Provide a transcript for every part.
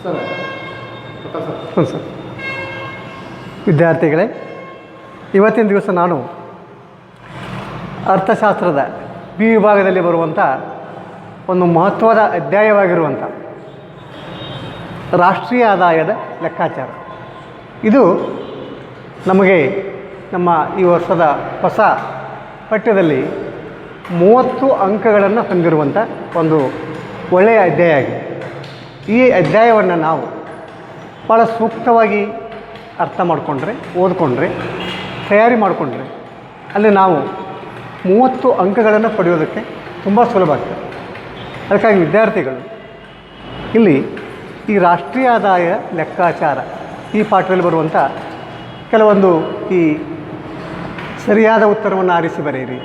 ಹ್ಞೂ ಸರ್. ವಿದ್ಯಾರ್ಥಿಗಳೇ, ಇವತ್ತಿನ ದಿವಸ ನಾನು ಅರ್ಥಶಾಸ್ತ್ರದ ಬಿ ವಿಭಾಗದಲ್ಲಿ ಬರುವಂಥ ಒಂದು ಮಹತ್ವದ ಅಧ್ಯಾಯವಾಗಿರುವಂಥ ರಾಷ್ಟ್ರೀಯ ಆದಾಯದ ಲೆಕ್ಕಾಚಾರ, ಇದು ನಮಗೆ ನಮ್ಮ ಈ ವರ್ಷದ ಹೊಸ ಪಠ್ಯದಲ್ಲಿ 30 ಅಂಕಗಳನ್ನು ಹೊಂದಿರುವಂಥ ಒಂದು ಒಳ್ಳೆಯ ಅಧ್ಯಾಯ ಆಗಿದೆ. ಈ ಅಧ್ಯಾಯವನ್ನು ನಾವು ಭಾಳ ಸೂಕ್ತವಾಗಿ ಅರ್ಥ ಮಾಡಿಕೊಂಡ್ರೆ, ಓದಿಕೊಂಡ್ರೆ, ತಯಾರಿ ಮಾಡಿಕೊಂಡ್ರೆ ಅಲ್ಲಿ ನಾವು 30 ಅಂಕಗಳನ್ನು ಪಡೆಯೋದಕ್ಕೆ ತುಂಬ ಸುಲಭ ಆಗ್ತದೆ. ಅದಕ್ಕಾಗಿ ವಿದ್ಯಾರ್ಥಿಗಳು ಇಲ್ಲಿ ಈ ರಾಷ್ಟ್ರೀಯ ಆದಾಯ ಲೆಕ್ಕಾಚಾರ ಈ ಪಾಠದಲ್ಲಿ ಬರುವಂಥ ಕೆಲವೊಂದು ಈ ಸರಿಯಾದ ಉತ್ತರವನ್ನು ಆರಿಸಿ ಬರೆಯಿರಿ,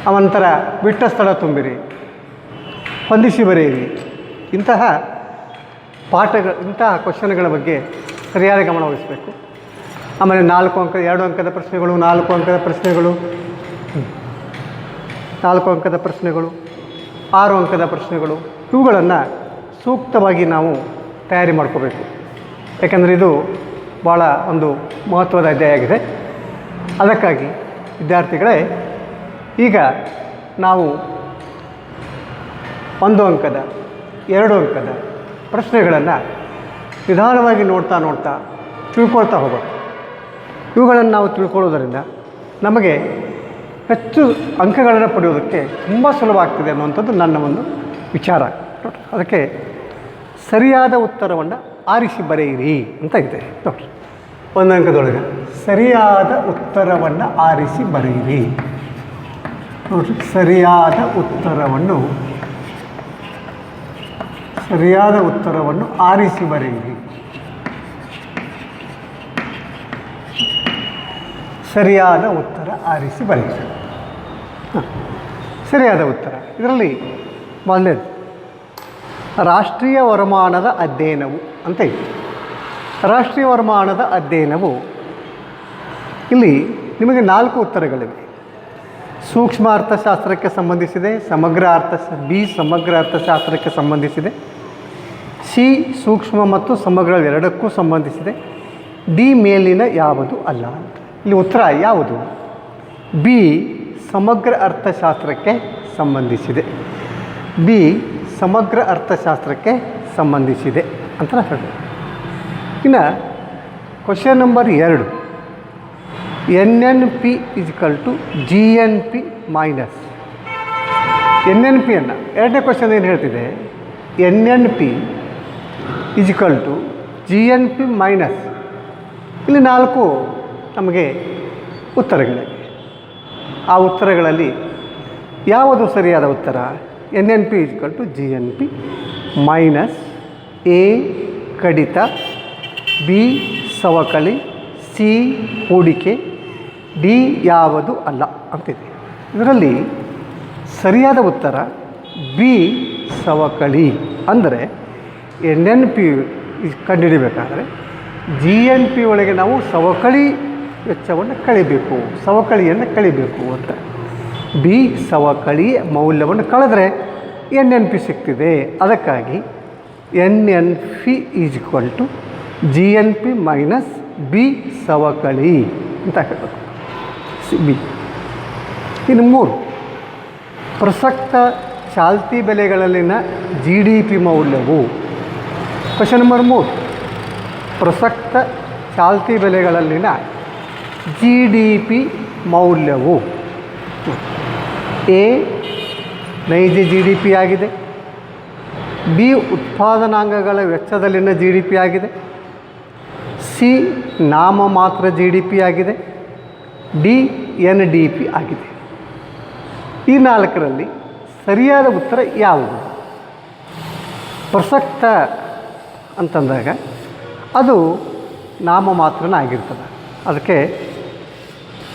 ಅನಂತರ ಬಿಟ್ಟ ಸ್ಥಳ ತುಂಬಿರಿ, ಹೊಂದಿಸಿ ಬರೆಯಿರಿ, ಇಂತಹ ಕ್ವಶನ್ಗಳ ಬಗ್ಗೆ ಸರಿಯಾದ ಗಮನ ವಹಿಸಬೇಕು. ಆಮೇಲೆ 4 ಅಂಕ 2 ಅಂಕದ ಪ್ರಶ್ನೆಗಳು, 4 ಅಂಕದ ಪ್ರಶ್ನೆಗಳು, 4 ಅಂಕದ ಪ್ರಶ್ನೆಗಳು, 6 ಅಂಕದ ಪ್ರಶ್ನೆಗಳು, ಇವುಗಳನ್ನು ಸೂಕ್ತವಾಗಿ ನಾವು ತಯಾರಿ ಮಾಡ್ಕೋಬೇಕು. ಯಾಕೆಂದರೆ ಇದು ಭಾಳ ಒಂದು ಮಹತ್ವದ ಅಧ್ಯಾಯ ಆಗಿದೆ. ಅದಕ್ಕಾಗಿ ವಿದ್ಯಾರ್ಥಿಗಳೇ, ಈಗ ನಾವು 1 ಅಂಕದ 2 ಅಂಕದ ಪ್ರಶ್ನೆಗಳನ್ನು ನಿಧಾನವಾಗಿ ನೋಡ್ತಾ ತಿಳ್ಕೊಳ್ತಾ ಹೋಗೋದು. ಇವುಗಳನ್ನು ನಾವು ತಿಳ್ಕೊಳ್ಳೋದರಿಂದ ನಮಗೆ ಹೆಚ್ಚು ಅಂಕಗಳನ್ನು ಪಡೆಯೋದಕ್ಕೆ ತುಂಬ ಸುಲಭ ಆಗ್ತದೆ ಅನ್ನುವಂಥದ್ದು ನನ್ನ ಒಂದು ವಿಚಾರ. ಅದಕ್ಕೆ ಸರಿಯಾದ ಉತ್ತರವನ್ನು ಆರಿಸಿ ಬರೆಯಿರಿ ಅಂತ ಇದೆ ನೋಡಿರಿ. 1 ಅಂಕದೊಳಗೆ ಸರಿಯಾದ ಉತ್ತರವನ್ನು ಆರಿಸಿ ಬರೆಯಿರಿ ನೋಡಿರಿ. ಸರಿಯಾದ ಉತ್ತರವನ್ನು ಆರಿಸಿ ಬರೆಯಿರಿ. ಸರಿಯಾದ ಉತ್ತರ ಆರಿಸಿ ಬರೆಯಿರಿ. ಸರಿಯಾದ ಉತ್ತರ ಇದರಲ್ಲಿ ಮೊದಲನೇದು ರಾಷ್ಟ್ರೀಯ ವರಮಾನದ ಅಧ್ಯಯನವು ಅಂತ ಇದೆ. ರಾಷ್ಟ್ರೀಯ ವರಮಾನದ ಅಧ್ಯಯನವು ಇಲ್ಲಿ ನಿಮಗೆ 4 ಉತ್ತರಗಳಿವೆ. ಸೂಕ್ಷ್ಮ ಅರ್ಥಶಾಸ್ತ್ರಕ್ಕೆ ಸಂಬಂಧಿಸಿದೆ, ಸಮಗ್ರ ಅರ್ಥಶಾಸ್ತ್ರಕ್ಕೆ ಸಂಬಂಧಿಸಿದೆ, ಸಿ ಸೂಕ್ಷ್ಮ ಮತ್ತು ಸಮಗ್ರ ಎರಡಕ್ಕೂ ಸಂಬಂಧಿಸಿದೆ, ಡಿ ಮೇಲಿನ ಯಾವುದು ಅಲ್ಲ ಅಂತ. ಇಲ್ಲಿ ಉತ್ತರ ಯಾವುದು? ಬಿ ಸಮಗ್ರ ಅರ್ಥಶಾಸ್ತ್ರಕ್ಕೆ ಸಂಬಂಧಿಸಿದೆ. ಬಿ ಸಮಗ್ರ ಅರ್ಥಶಾಸ್ತ್ರಕ್ಕೆ ಸಂಬಂಧಿಸಿದೆ ಅಂತ ಹೇಳಿ. ಇನ್ನು question number 2, NNP = GNP minus. NNPಯನ್ನು ಎರಡನೇ ಕ್ವಶನ್ ಏನು ಹೇಳ್ತಿದೆ? NNP = GNP minus. ಇಲ್ಲಿ 4 ನಮಗೆ ಉತ್ತರಗಳಿವೆ. ಆ ಉತ್ತರಗಳಲ್ಲಿ ಯಾವುದು ಸರಿಯಾದ ಉತ್ತರ? NNP = GNP ಮೈನಸ್, ಎ ಕಡಿತ, ಬಿ ಸವಕಳಿ, ಸಿ ಹೂಡಿಕೆ, ಡಿ ಯಾವುದು ಅಲ್ಲ ಅಂತಿದೆ. ಇದರಲ್ಲಿ ಸರಿಯಾದ ಉತ್ತರ ಬಿ ಸವಕಳಿ. ಅಂದರೆ NNP ಕಂಡುಹಿಡಿಬೇಕಾದರೆ GNP ಒಳಗೆ ನಾವು ಸವಕಳಿ ವೆಚ್ಚವನ್ನು ಸವಕಳಿಯನ್ನು ಕಳಿಬೇಕು ಅಂತ. ಬಿ ಸವಕಳಿ ಮೌಲ್ಯವನ್ನು ಕಳೆದ್ರೆ NNP ಸಿಗ್ತಿದೆ. ಅದಕ್ಕಾಗಿ NNP = GNP ಮೈನಸ್ ಬಿ ಸವಕಳಿ ಅಂತ ಹೇಳಬೇಕು. ಬಿ. ಇನ್ನು 3, ಪ್ರಸಕ್ತ ಚಾಲ್ತಿ ಬೆಲೆಗಳಲ್ಲಿನ GDP ಮೌಲ್ಯವು. ಕ್ವಶನ್ ನಂಬರ್ 3, ಪ್ರಸಕ್ತ ಚಾಲ್ತಿ ಬೆಲೆಗಳಲ್ಲಿನ GDP ಮೌಲ್ಯವು. ಎ ನೈಜ GDP ಆಗಿದೆ, ಬಿ ಉತ್ಪಾದನಾಂಗಗಳ ವೆಚ್ಚದಲ್ಲಿನ GDP ಆಗಿದೆ, ಸಿ ನಾಮಮಾತ್ರ GDP ಆಗಿದೆ, ಡಿ NDP ಆಗಿದೆ. ಈ 4ರಲ್ಲಿ ಸರಿಯಾದ ಉತ್ತರ ಯಾವುದು? ಪ್ರಸಕ್ತ ಅಂತಂದಾಗ ಅದು ನಾಮಮಾತ್ರನ ಆಗಿರ್ತದೆ. ಅದಕ್ಕೆ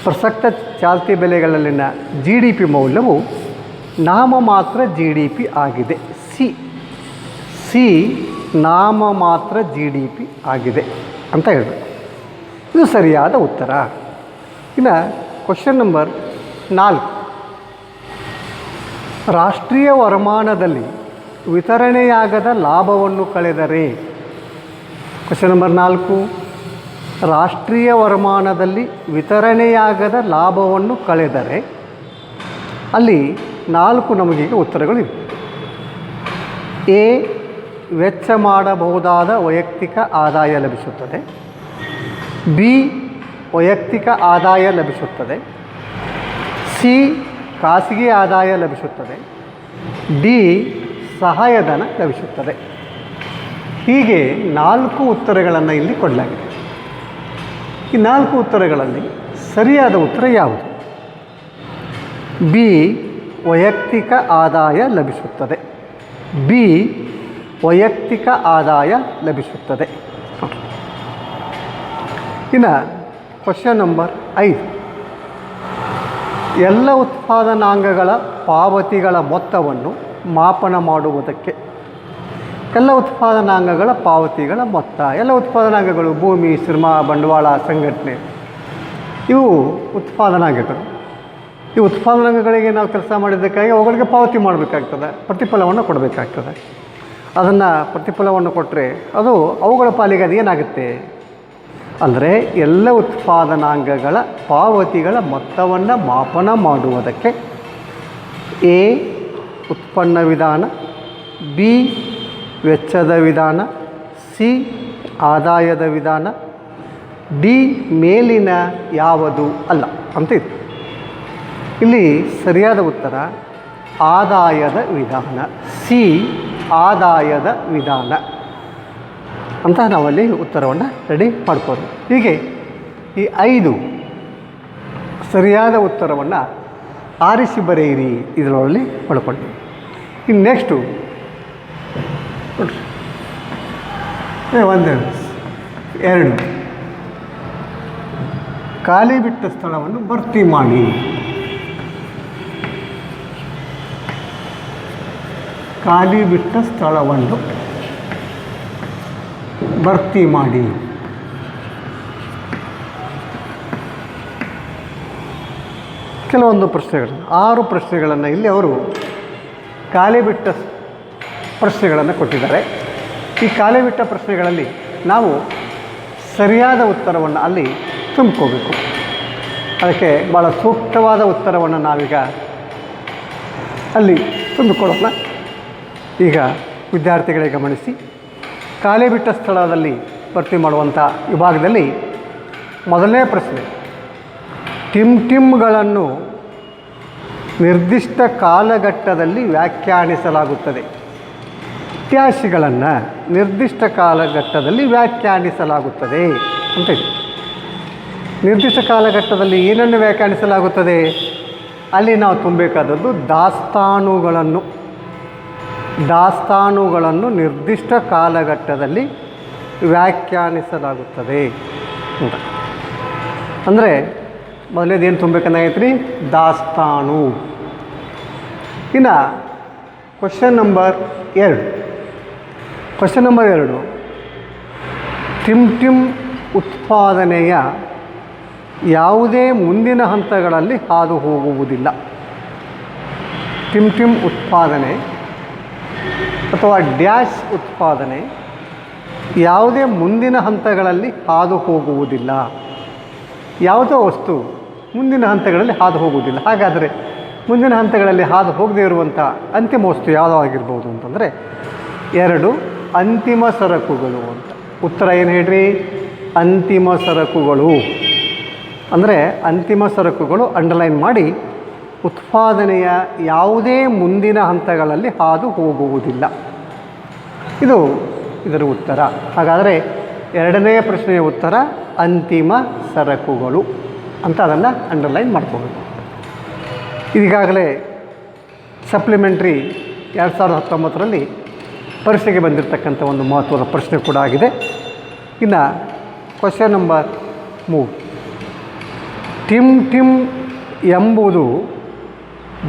ಪ್ರಸಕ್ತ ಚಾಲ್ತಿ ಬೆಲೆಗಳಲ್ಲಿನ GDP ಮೌಲ್ಯವು ನಾಮಮಾತ್ರ GDP ಆಗಿದೆ. ಸಿ ನಾಮಮಾತ್ರ GDP ಆಗಿದೆ ಅಂತ ಹೇಳಬೇಕು. ಇದು ಸರಿಯಾದ ಉತ್ತರ. ಇನ್ನು ಕ್ವಶನ್ ನಂಬರ್ 4, ರಾಷ್ಟ್ರೀಯ ವರಮಾನದಲ್ಲಿ ವಿತರಣೆಯಾಗದ ಲಾಭವನ್ನು ಕಳೆದರೆ ಕ್ವೆಶ್ಚನ್ ನಂಬರ್ 4, ರಾಷ್ಟ್ರೀಯ ವರಮಾನದಲ್ಲಿ ವಿತರಣೆಯಾಗದ ಲಾಭವನ್ನು ಕಳೆದರೆ ಅಲ್ಲಿ 4 ನಮಗೀಗ ಉತ್ತರಗಳಿವೆ. ಎ, ವೆಚ್ಚ ಮಾಡಬಹುದಾದ ವೈಯಕ್ತಿಕ ಆದಾಯ ಲಭಿಸುತ್ತದೆ. ಬಿ, ವೈಯಕ್ತಿಕ ಆದಾಯ ಲಭಿಸುತ್ತದೆ. ಸಿ, ಖಾಸಗಿ ಆದಾಯ ಲಭಿಸುತ್ತದೆ. ಡಿ, ಸಹಾಯಧನ ಲಭಿಸುತ್ತದೆ. ಹೀಗೆ 4 ಉತ್ತರಗಳನ್ನು ಇಲ್ಲಿ ಕೊಡಲಾಗಿದೆ. ಈ 4 ಉತ್ತರಗಳಲ್ಲಿ ಸರಿಯಾದ ಉತ್ತರ ಯಾವುದು? ಬಿ, ವೈಯಕ್ತಿಕ ಆದಾಯ ಲಭಿಸುತ್ತದೆ. ಬಿ, ವೈಯಕ್ತಿಕ ಆದಾಯ ಲಭಿಸುತ್ತದೆ. ಇನ್ನು ಕ್ವೆಶ್ಚನ್ ನಂಬರ್ 5, ಎಲ್ಲ ಉತ್ಪಾದನಾಂಗಗಳ ಪಾವತಿಗಳ ಮೊತ್ತವನ್ನು ಮಾಪನ ಮಾಡುವುದಕ್ಕೆ. ಎಲ್ಲ ಉತ್ಪಾದನಾಂಗಗಳ ಪಾವತಿಗಳ ಮೊತ್ತ. ಎಲ್ಲ ಉತ್ಪಾದನಾಂಗಗಳು ಭೂಮಿ, ಶ್ರಮ, ಬಂಡವಾಳ, ಸಂಘಟನೆ, ಇವು ಉತ್ಪಾದನಾಂಗಗಳು. ಈ ಉತ್ಪಾದನಾಂಗಗಳಿಗೆ ನಾವು ಕೆಲಸ ಮಾಡಿದ್ದಕ್ಕಾಗಿ ಅವುಗಳಿಗೆ ಪಾವತಿ ಮಾಡಬೇಕಾಗ್ತದೆ, ಪ್ರತಿಫಲವನ್ನು ಕೊಡಬೇಕಾಗ್ತದೆ. ಅದನ್ನು ಪ್ರತಿಫಲವನ್ನು ಕೊಟ್ಟರೆ ಅದು ಅವುಗಳ ಪಾಲಿಗೆ ಅದು ಏನಾಗುತ್ತೆ ಅಂದರೆ ಎಲ್ಲ ಉತ್ಪಾದನಾಂಗಗಳ ಪಾವತಿಗಳ ಮೊತ್ತವನ್ನು ಮಾಪನ ಮಾಡುವುದಕ್ಕೆ ಎ, ಉತ್ಪನ್ನ ವಿಧಾನ. ಬಿ, ವೆಚ್ಚದ ವಿಧಾನ. ಸಿ, ಆದಾಯದ ವಿಧಾನ. ಡಿ, ಮೇಲಿನ ಯಾವುದು ಅಲ್ಲ ಅಂತ ಇದೆ. ಇಲ್ಲಿ ಸರಿಯಾದ ಉತ್ತರ ಆದಾಯದ ವಿಧಾನ. ಸಿ, ಆದಾಯದ ವಿಧಾನ ಅಂತ ನಾವಲ್ಲಿ ಉತ್ತರವನ್ನು ರೆಡಿ ಮಾಡ್ಬೋದು. ಹೀಗೆ ಈ 5 ಸರಿಯಾದ ಉತ್ತರವನ್ನು ಆರಿಸಿ ಬರೆಯಿರಿ ಇದರಲ್ಲಿ ಪಡ್ಕೊಂಡು. ಇನ್ನು ನೆಕ್ಸ್ಟು 1, 2, ಖಾಲಿ ಬಿಟ್ಟ ಸ್ಥಳವನ್ನು ಭರ್ತಿ ಮಾಡಿ. ಖಾಲಿ ಬಿಟ್ಟ ಸ್ಥಳವನ್ನು ಭರ್ತಿ ಮಾಡಿ. ಕೆಲವೊಂದು ಪ್ರಶ್ನೆಗಳು 6 ಪ್ರಶ್ನೆಗಳನ್ನು ಇಲ್ಲಿ ಅವರು ಖಾಲಿ ಬಿಟ್ಟ ಪ್ರಶ್ನೆಗಳನ್ನು ಕೊಟ್ಟಿದ್ದಾರೆ. ಈ ಖಾಲಿ ಬಿಟ್ಟ ಪ್ರಶ್ನೆಗಳಲ್ಲಿ ನಾವು ಸರಿಯಾದ ಉತ್ತರವನ್ನು ಅಲ್ಲಿ ತುಂಬಿಕೋಬೇಕು. ಅದಕ್ಕೆ ಭಾಳ ಸೂಕ್ತವಾದ ಉತ್ತರವನ್ನು ನಾವೀಗ ಅಲ್ಲಿ ತುಂಬಿಕೊಳ್ಳೋಣ. ಈಗ ವಿದ್ಯಾರ್ಥಿಗಳಿಗೆ ಗಮನಿಸಿ, ಖಾಲಿ ಬಿಟ್ಟ ಸ್ಥಳದಲ್ಲಿ ಭರ್ತಿ ಮಾಡುವಂಥ ವಿಭಾಗದಲ್ಲಿ ಮೊದಲನೇ ಪ್ರಶ್ನೆ, ಟಿಮ್ಗಳನ್ನು ನಿರ್ದಿಷ್ಟ ಕಾಲಘಟ್ಟದಲ್ಲಿ ವ್ಯಾಖ್ಯಾನಿಸಲಾಗುತ್ತದೆ. ತ್ಯಾಶಿಗಳನ್ನು ನಿರ್ದಿಷ್ಟ ಕಾಲಘಟ್ಟದಲ್ಲಿ ವ್ಯಾಖ್ಯಾನಿಸಲಾಗುತ್ತದೆ ಅಂತ ಇದೆ. ನಿರ್ದಿಷ್ಟ ಕಾಲಘಟ್ಟದಲ್ಲಿ ಏನನ್ನು ವ್ಯಾಖ್ಯಾನಿಸಲಾಗುತ್ತದೆ? ಅಲ್ಲಿ ನಾವು ತುಂಬಬೇಕಾದದ್ದು ದಾಸ್ತಾನುಗಳನ್ನು ನಿರ್ದಿಷ್ಟ ಕಾಲಘಟ್ಟದಲ್ಲಿ ವ್ಯಾಖ್ಯಾನಿಸಲಾಗುತ್ತದೆ ಅಂತ. ಅಂದರೆ ಮೊದಲೇದೇನು ತುಂಬಬೇಕನ್ನಾಗೈತೆ ರೀ? ದಾಸ್ತಾನು. ಇನ್ನು ಕ್ವೆಶ್ಚನ್ ನಂಬರ್ 2, ಟಿಮ್ ಉತ್ಪಾದನೆಯ ಯಾವುದೇ ಮುಂದಿನ ಹಂತಗಳಲ್ಲಿ ಹಾದು ಹೋಗುವುದಿಲ್ಲ. ಟಿಮ್ ಉತ್ಪಾದನೆ ಅಥವಾ ಡ್ಯಾಶ್ ಉತ್ಪಾದನೆ ಯಾವುದೇ ಮುಂದಿನ ಹಂತಗಳಲ್ಲಿ ಹಾದು ಹೋಗುವುದಿಲ್ಲ. ಯಾವುದೋ ವಸ್ತು ಮುಂದಿನ ಹಂತಗಳಲ್ಲಿ ಹಾದು ಹೋಗುವುದಿಲ್ಲ. ಹಾಗಾದರೆ ಮುಂದಿನ ಹಂತಗಳಲ್ಲಿ ಹಾದು ಹೋಗದೇ ಇರುವಂಥ ಅಂತಿಮ ವಸ್ತು ಯಾವುದಾಗಿರ್ಬೋದು ಅಂತಂದರೆ 2 ಅಂತಿಮ ಸರಕುಗಳು ಅಂತ. ಉತ್ತರ ಏನು ಹೇಳ್ರಿ? ಅಂತಿಮ ಸರಕುಗಳು. ಅಂದರೆ ಅಂತಿಮ ಸರಕುಗಳು ಅಂಡರ್ಲೈನ್ ಮಾಡಿ, ಉತ್ಪಾದನೆಯ ಯಾವುದೇ ಮುಂದಿನ ಹಂತಗಳಲ್ಲಿ ಹಾದು ಹೋಗುವುದಿಲ್ಲ. ಇದು ಇದರ ಉತ್ತರ. ಹಾಗಾದರೆ 2ನೇ ಪ್ರಶ್ನೆಯ ಉತ್ತರ ಅಂತಿಮ ಸರಕುಗಳು ಅಂತ ಅದನ್ನು ಅಂಡರ್ಲೈನ್ ಮಾಡ್ಕೋಬೇಕು. ಈಗಾಗಲೇ ಸಪ್ಲಿಮೆಂಟ್ರಿ 2019ರಲ್ಲಿ ಪರೀಕ್ಷೆಗೆ ಬಂದಿರತಕ್ಕಂಥ ಒಂದು ಮಹತ್ವದ ಪ್ರಶ್ನೆ ಕೂಡ ಆಗಿದೆ. ಇನ್ನು ಕ್ವೆಶ್ಚನ್ ನಂಬರ್ 3, ಟಿಮ್ ಎಂಬುದು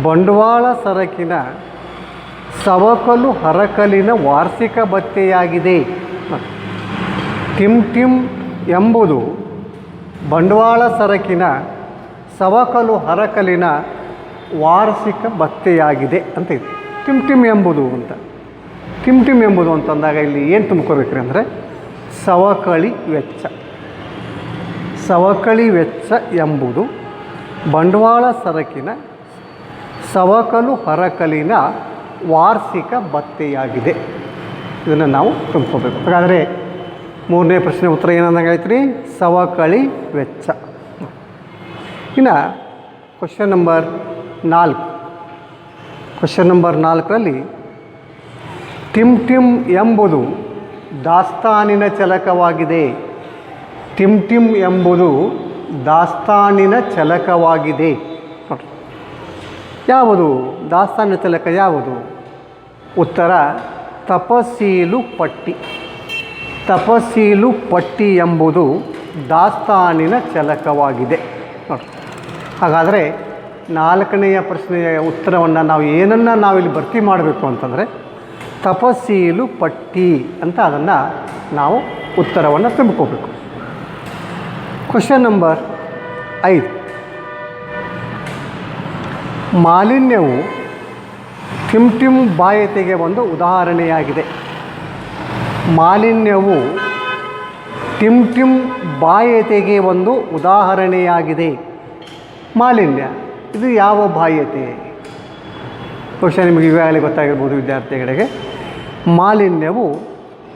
ಬಂಡವಾಳ ಸರಕಿನ ಸವಕಲು ಹರಕಲಿನ ವಾರ್ಷಿಕ ಭತ್ಯೆಯಾಗಿದೆ. ಟಿಮ್ ಎಂಬುದು ಬಂಡವಾಳ ಸರಕಿನ ಸವಕಲು ಹರಕಲಿನ ವಾರ್ಷಿಕ ಭತ್ಯೆಯಾಗಿದೆ ಅಂತ ಇದೆ. ಟಿಮ್ ಎಂಬುದು ಅಂತ. ಟಿಮ್ ಎಂಬುದು ಅಂತಂದಾಗ ಇಲ್ಲಿ ಏನು ತುಂಬ್ಕೋಬೇಕ್ರಿ ಅಂದರೆ ಸವಕಳಿ ವೆಚ್ಚ. ಸವಕಳಿ ವೆಚ್ಚ ಎಂಬುದು ಬಂಡವಾಳ ಸರಕಿನ ಸವಕಲು ಹೊರಕಲಿನ ವಾರ್ಷಿಕ ಭತ್ಯೆಯಾಗಿದೆ. ಇದನ್ನು ನಾವು ತುಂಬ್ಕೋಬೇಕು. ಹಾಗಾದರೆ ಮೂರನೇ ಪ್ರಶ್ನೆ ಉತ್ತರ ಏನಂದಂಗಾಯ್ತು ರೀ? ಸವಕಳಿ ವೆಚ್ಚ. ಇನ್ನು ಕ್ವಶನ್ ನಂಬರ್ 4. ಕ್ವಶನ್ ನಂಬರ್ 4ರಲ್ಲಿ ಟಿಮ್ ಟಿಮ್ ಎಂಬುದು ದಾಸ್ತಾನಿನ ಚಲಕವಾಗಿದೆ. ಟಿಮ್ ಟಿಮ್ ಎಂಬುದು ದಾಸ್ತಾನಿನ ಚಲಕವಾಗಿದೆ. ಯಾವುದು ದಾಸ್ತಾನಿನ ಚಲಕ? ಯಾವುದು? ಉತ್ತರ ತಪಸೀಲು ಪಟ್ಟಿ. ತಪಸೀಲು ಪಟ್ಟಿ ಎಂಬುದು ದಾಸ್ತಾನಿನ ಚಲಕವಾಗಿದೆ. ನೋಡಿ, ಹಾಗಾದರೆ 4ನೆಯ ಪ್ರಶ್ನೆಯ ಉತ್ತರವನ್ನು ನಾವು ಏನನ್ನು ನಾವಿಲ್ಲಿ ಭರ್ತಿ ಮಾಡಬೇಕು ಅಂತಂದರೆ ತಪಸೀಲು ಪಟ್ಟಿ ಅಂತ ಅದನ್ನು ನಾವು ಉತ್ತರವನ್ನು ತುಂಬಿಕೋಬೇಕು. Question number 5. ಮಾಲಿನ್ಯವು ಟಿಮ್ ಟಿಮ್ ಬಾಧ್ಯತೆಗೆ ಒಂದು ಉದಾಹರಣೆಯಾಗಿದೆ. ಮಾಲಿನ್ಯವು ಟಿಮ್ ಟಿಮ್ ಬಾಧ್ಯತೆಗೆ ಒಂದು ಉದಾಹರಣೆಯಾಗಿದೆ. ಮಾಲಿನ್ಯ ಇದು ಯಾವ ಬಾಧ್ಯತೆ? ಬಹುಶಃ ನಿಮಗೆ ಈಗಾಗಲೇ ಗೊತ್ತಾಗಿರ್ಬೋದು ವಿದ್ಯಾರ್ಥಿಗಳಿಗೆ. ಮಾಲಿನ್ಯವು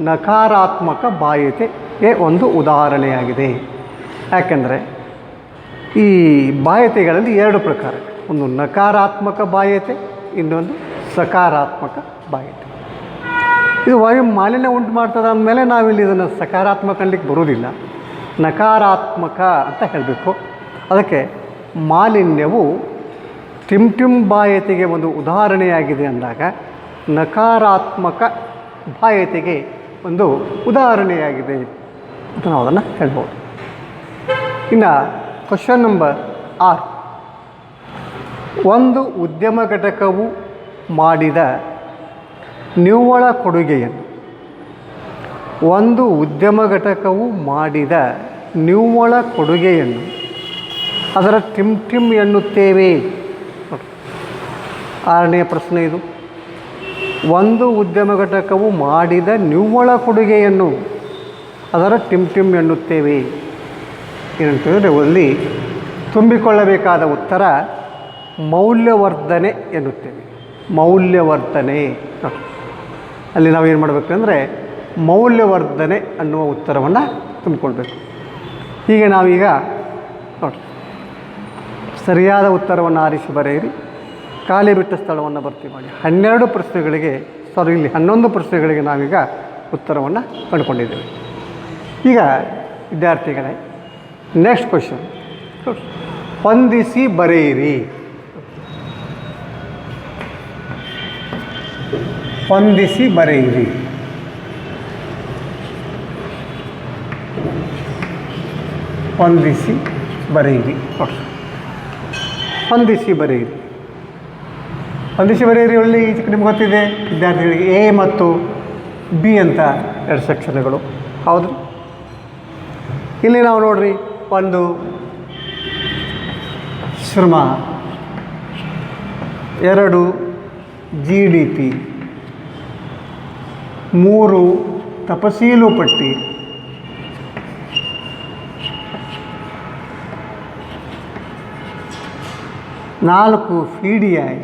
ನಕಾರಾತ್ಮಕ ಬಾಧ್ಯತೆಗೆ ಒಂದು ಉದಾಹರಣೆಯಾಗಿದೆ. ಯಾಕೆಂದರೆ ಈ ಬಾಧ್ಯತೆಗಳಲ್ಲಿ 2 ಪ್ರಕಾರ. ಒಂದು ನಕಾರಾತ್ಮಕ ಬಾಧ್ಯತೆ, ಇನ್ನೊಂದು ಸಕಾರಾತ್ಮಕ ಬಾಧ್ಯತೆ. ಇದು ವಾಯು ಮಾಲಿನ್ಯ ಉಂಟು ಮಾಡ್ತದೆ ಅಂದಮೇಲೆ ನಾವಿಲ್ಲಿ ಇದನ್ನು ಸಕಾರಾತ್ಮಕ ಅನ್ಲಿಕ್ಕೆ ಬರೋದಿಲ್ಲ, ನಕಾರಾತ್ಮಕ ಅಂತ ಹೇಳಬೇಕು. ಅದಕ್ಕೆ ಮಾಲಿನ್ಯವು ಟಿಮ್ ಟಿಮ್ ಬಾಧ್ಯತೆಗೆ ಒಂದು ಉದಾಹರಣೆಯಾಗಿದೆ ಅಂದಾಗ ನಕಾರಾತ್ಮಕ ಬಾಧ್ಯತೆಗೆ ಒಂದು ಉದಾಹರಣೆಯಾಗಿದೆ ಅಂತ ನಾವು ಅದನ್ನು ಹೇಳ್ಬೋದು. ಇನ್ನು ಕ್ವಶನ್ ನಂಬರ್ 6. ಒಂದು ಉದ್ಯಮ ಘಟಕವು ಮಾಡಿದ ನಿವ್ವಳ ಕೊಡುಗೆಯನ್ನು ನಿವ್ವಳ ಕೊಡುಗೆಯನ್ನು ಅದರ ಟಿಮ್ ಟಿಮ್ ಎನ್ನುತ್ತೇವೆ. 6ನೇ ಪ್ರಶ್ನೆ ಇದು. ಒಂದು ಉದ್ಯಮ ಘಟಕವು ಮಾಡಿದ ನಿವ್ವಳ ಕೊಡುಗೆಯನ್ನು ಅದರ ಟಿಮ್ ಟಿಮ್ ಎನ್ನುತ್ತೇವೆ. ಏನಂತಂದರೆ ಅಲ್ಲಿ ತುಂಬಿಕೊಳ್ಳಬೇಕಾದ ಉತ್ತರ ಮೌಲ್ಯವರ್ಧನೆ ಎನ್ನುತ್ತೇವೆ. ಮೌಲ್ಯವರ್ಧನೆ. ಅಲ್ಲಿ ನಾವೇನು ಮಾಡಬೇಕು ಅಂದರೆ ಮೌಲ್ಯವರ್ಧನೆ ಅನ್ನುವ ಉತ್ತರವನ್ನು ತುಂಬಿಕೊಳ್ಬೇಕು. ಹೀಗೆ ನಾವೀಗ ನೋಡಿ ಸರಿಯಾದ ಉತ್ತರವನ್ನು ಆರಿಸಿ ಬರೆಯಿರಿ. ಖಾಲಿ ಬಿಟ್ಟ ಸ್ಥಳವನ್ನು ಭರ್ತಿ ಮಾಡಿ. 11 ಪ್ರಶ್ನೆಗಳಿಗೆ ಇಲ್ಲಿ 11 ಪ್ರಶ್ನೆಗಳಿಗೆ ನಾವೀಗ ಉತ್ತರವನ್ನು ಕಂಡುಕೊಂಡಿದ್ದೇವೆ. ಈಗ ವಿದ್ಯಾರ್ಥಿಗಳೇ ನೆಕ್ಸ್ಟ್ ಕ್ವಶನ್, ಹೊಂದಿಸಿ ಬರೆಯಿರಿ. ಹೊಂದಿಸಿ ಬರೆಯಿರಿ. ಹೊಂದಿಸಿ ಬರೆಯಿರಿ. ಹೊಂದಿಸಿ ಬರೆಯಿರಿ. ಹೊಂದಿಸಿ ಬರೆಯಿರಿ ಒಳ್ಳೆ ಇದಕ್ಕೆ ನಿಮ್ಗೆ ಗೊತ್ತಿದೆ ವಿದ್ಯಾರ್ಥಿಗಳಿಗೆ ಎ ಮತ್ತು ಬಿ ಅಂತ 2 ಸೆಕ್ಷನ್ಗಳು. ಹೌದು, ಇಲ್ಲಿ ನಾವು ನೋಡ್ರಿ, ಒಂದು ಶ್ರಮ, 2 GDP, 3 ತಪಸೀಲು ಪಟ್ಟಿ, 4 PDI,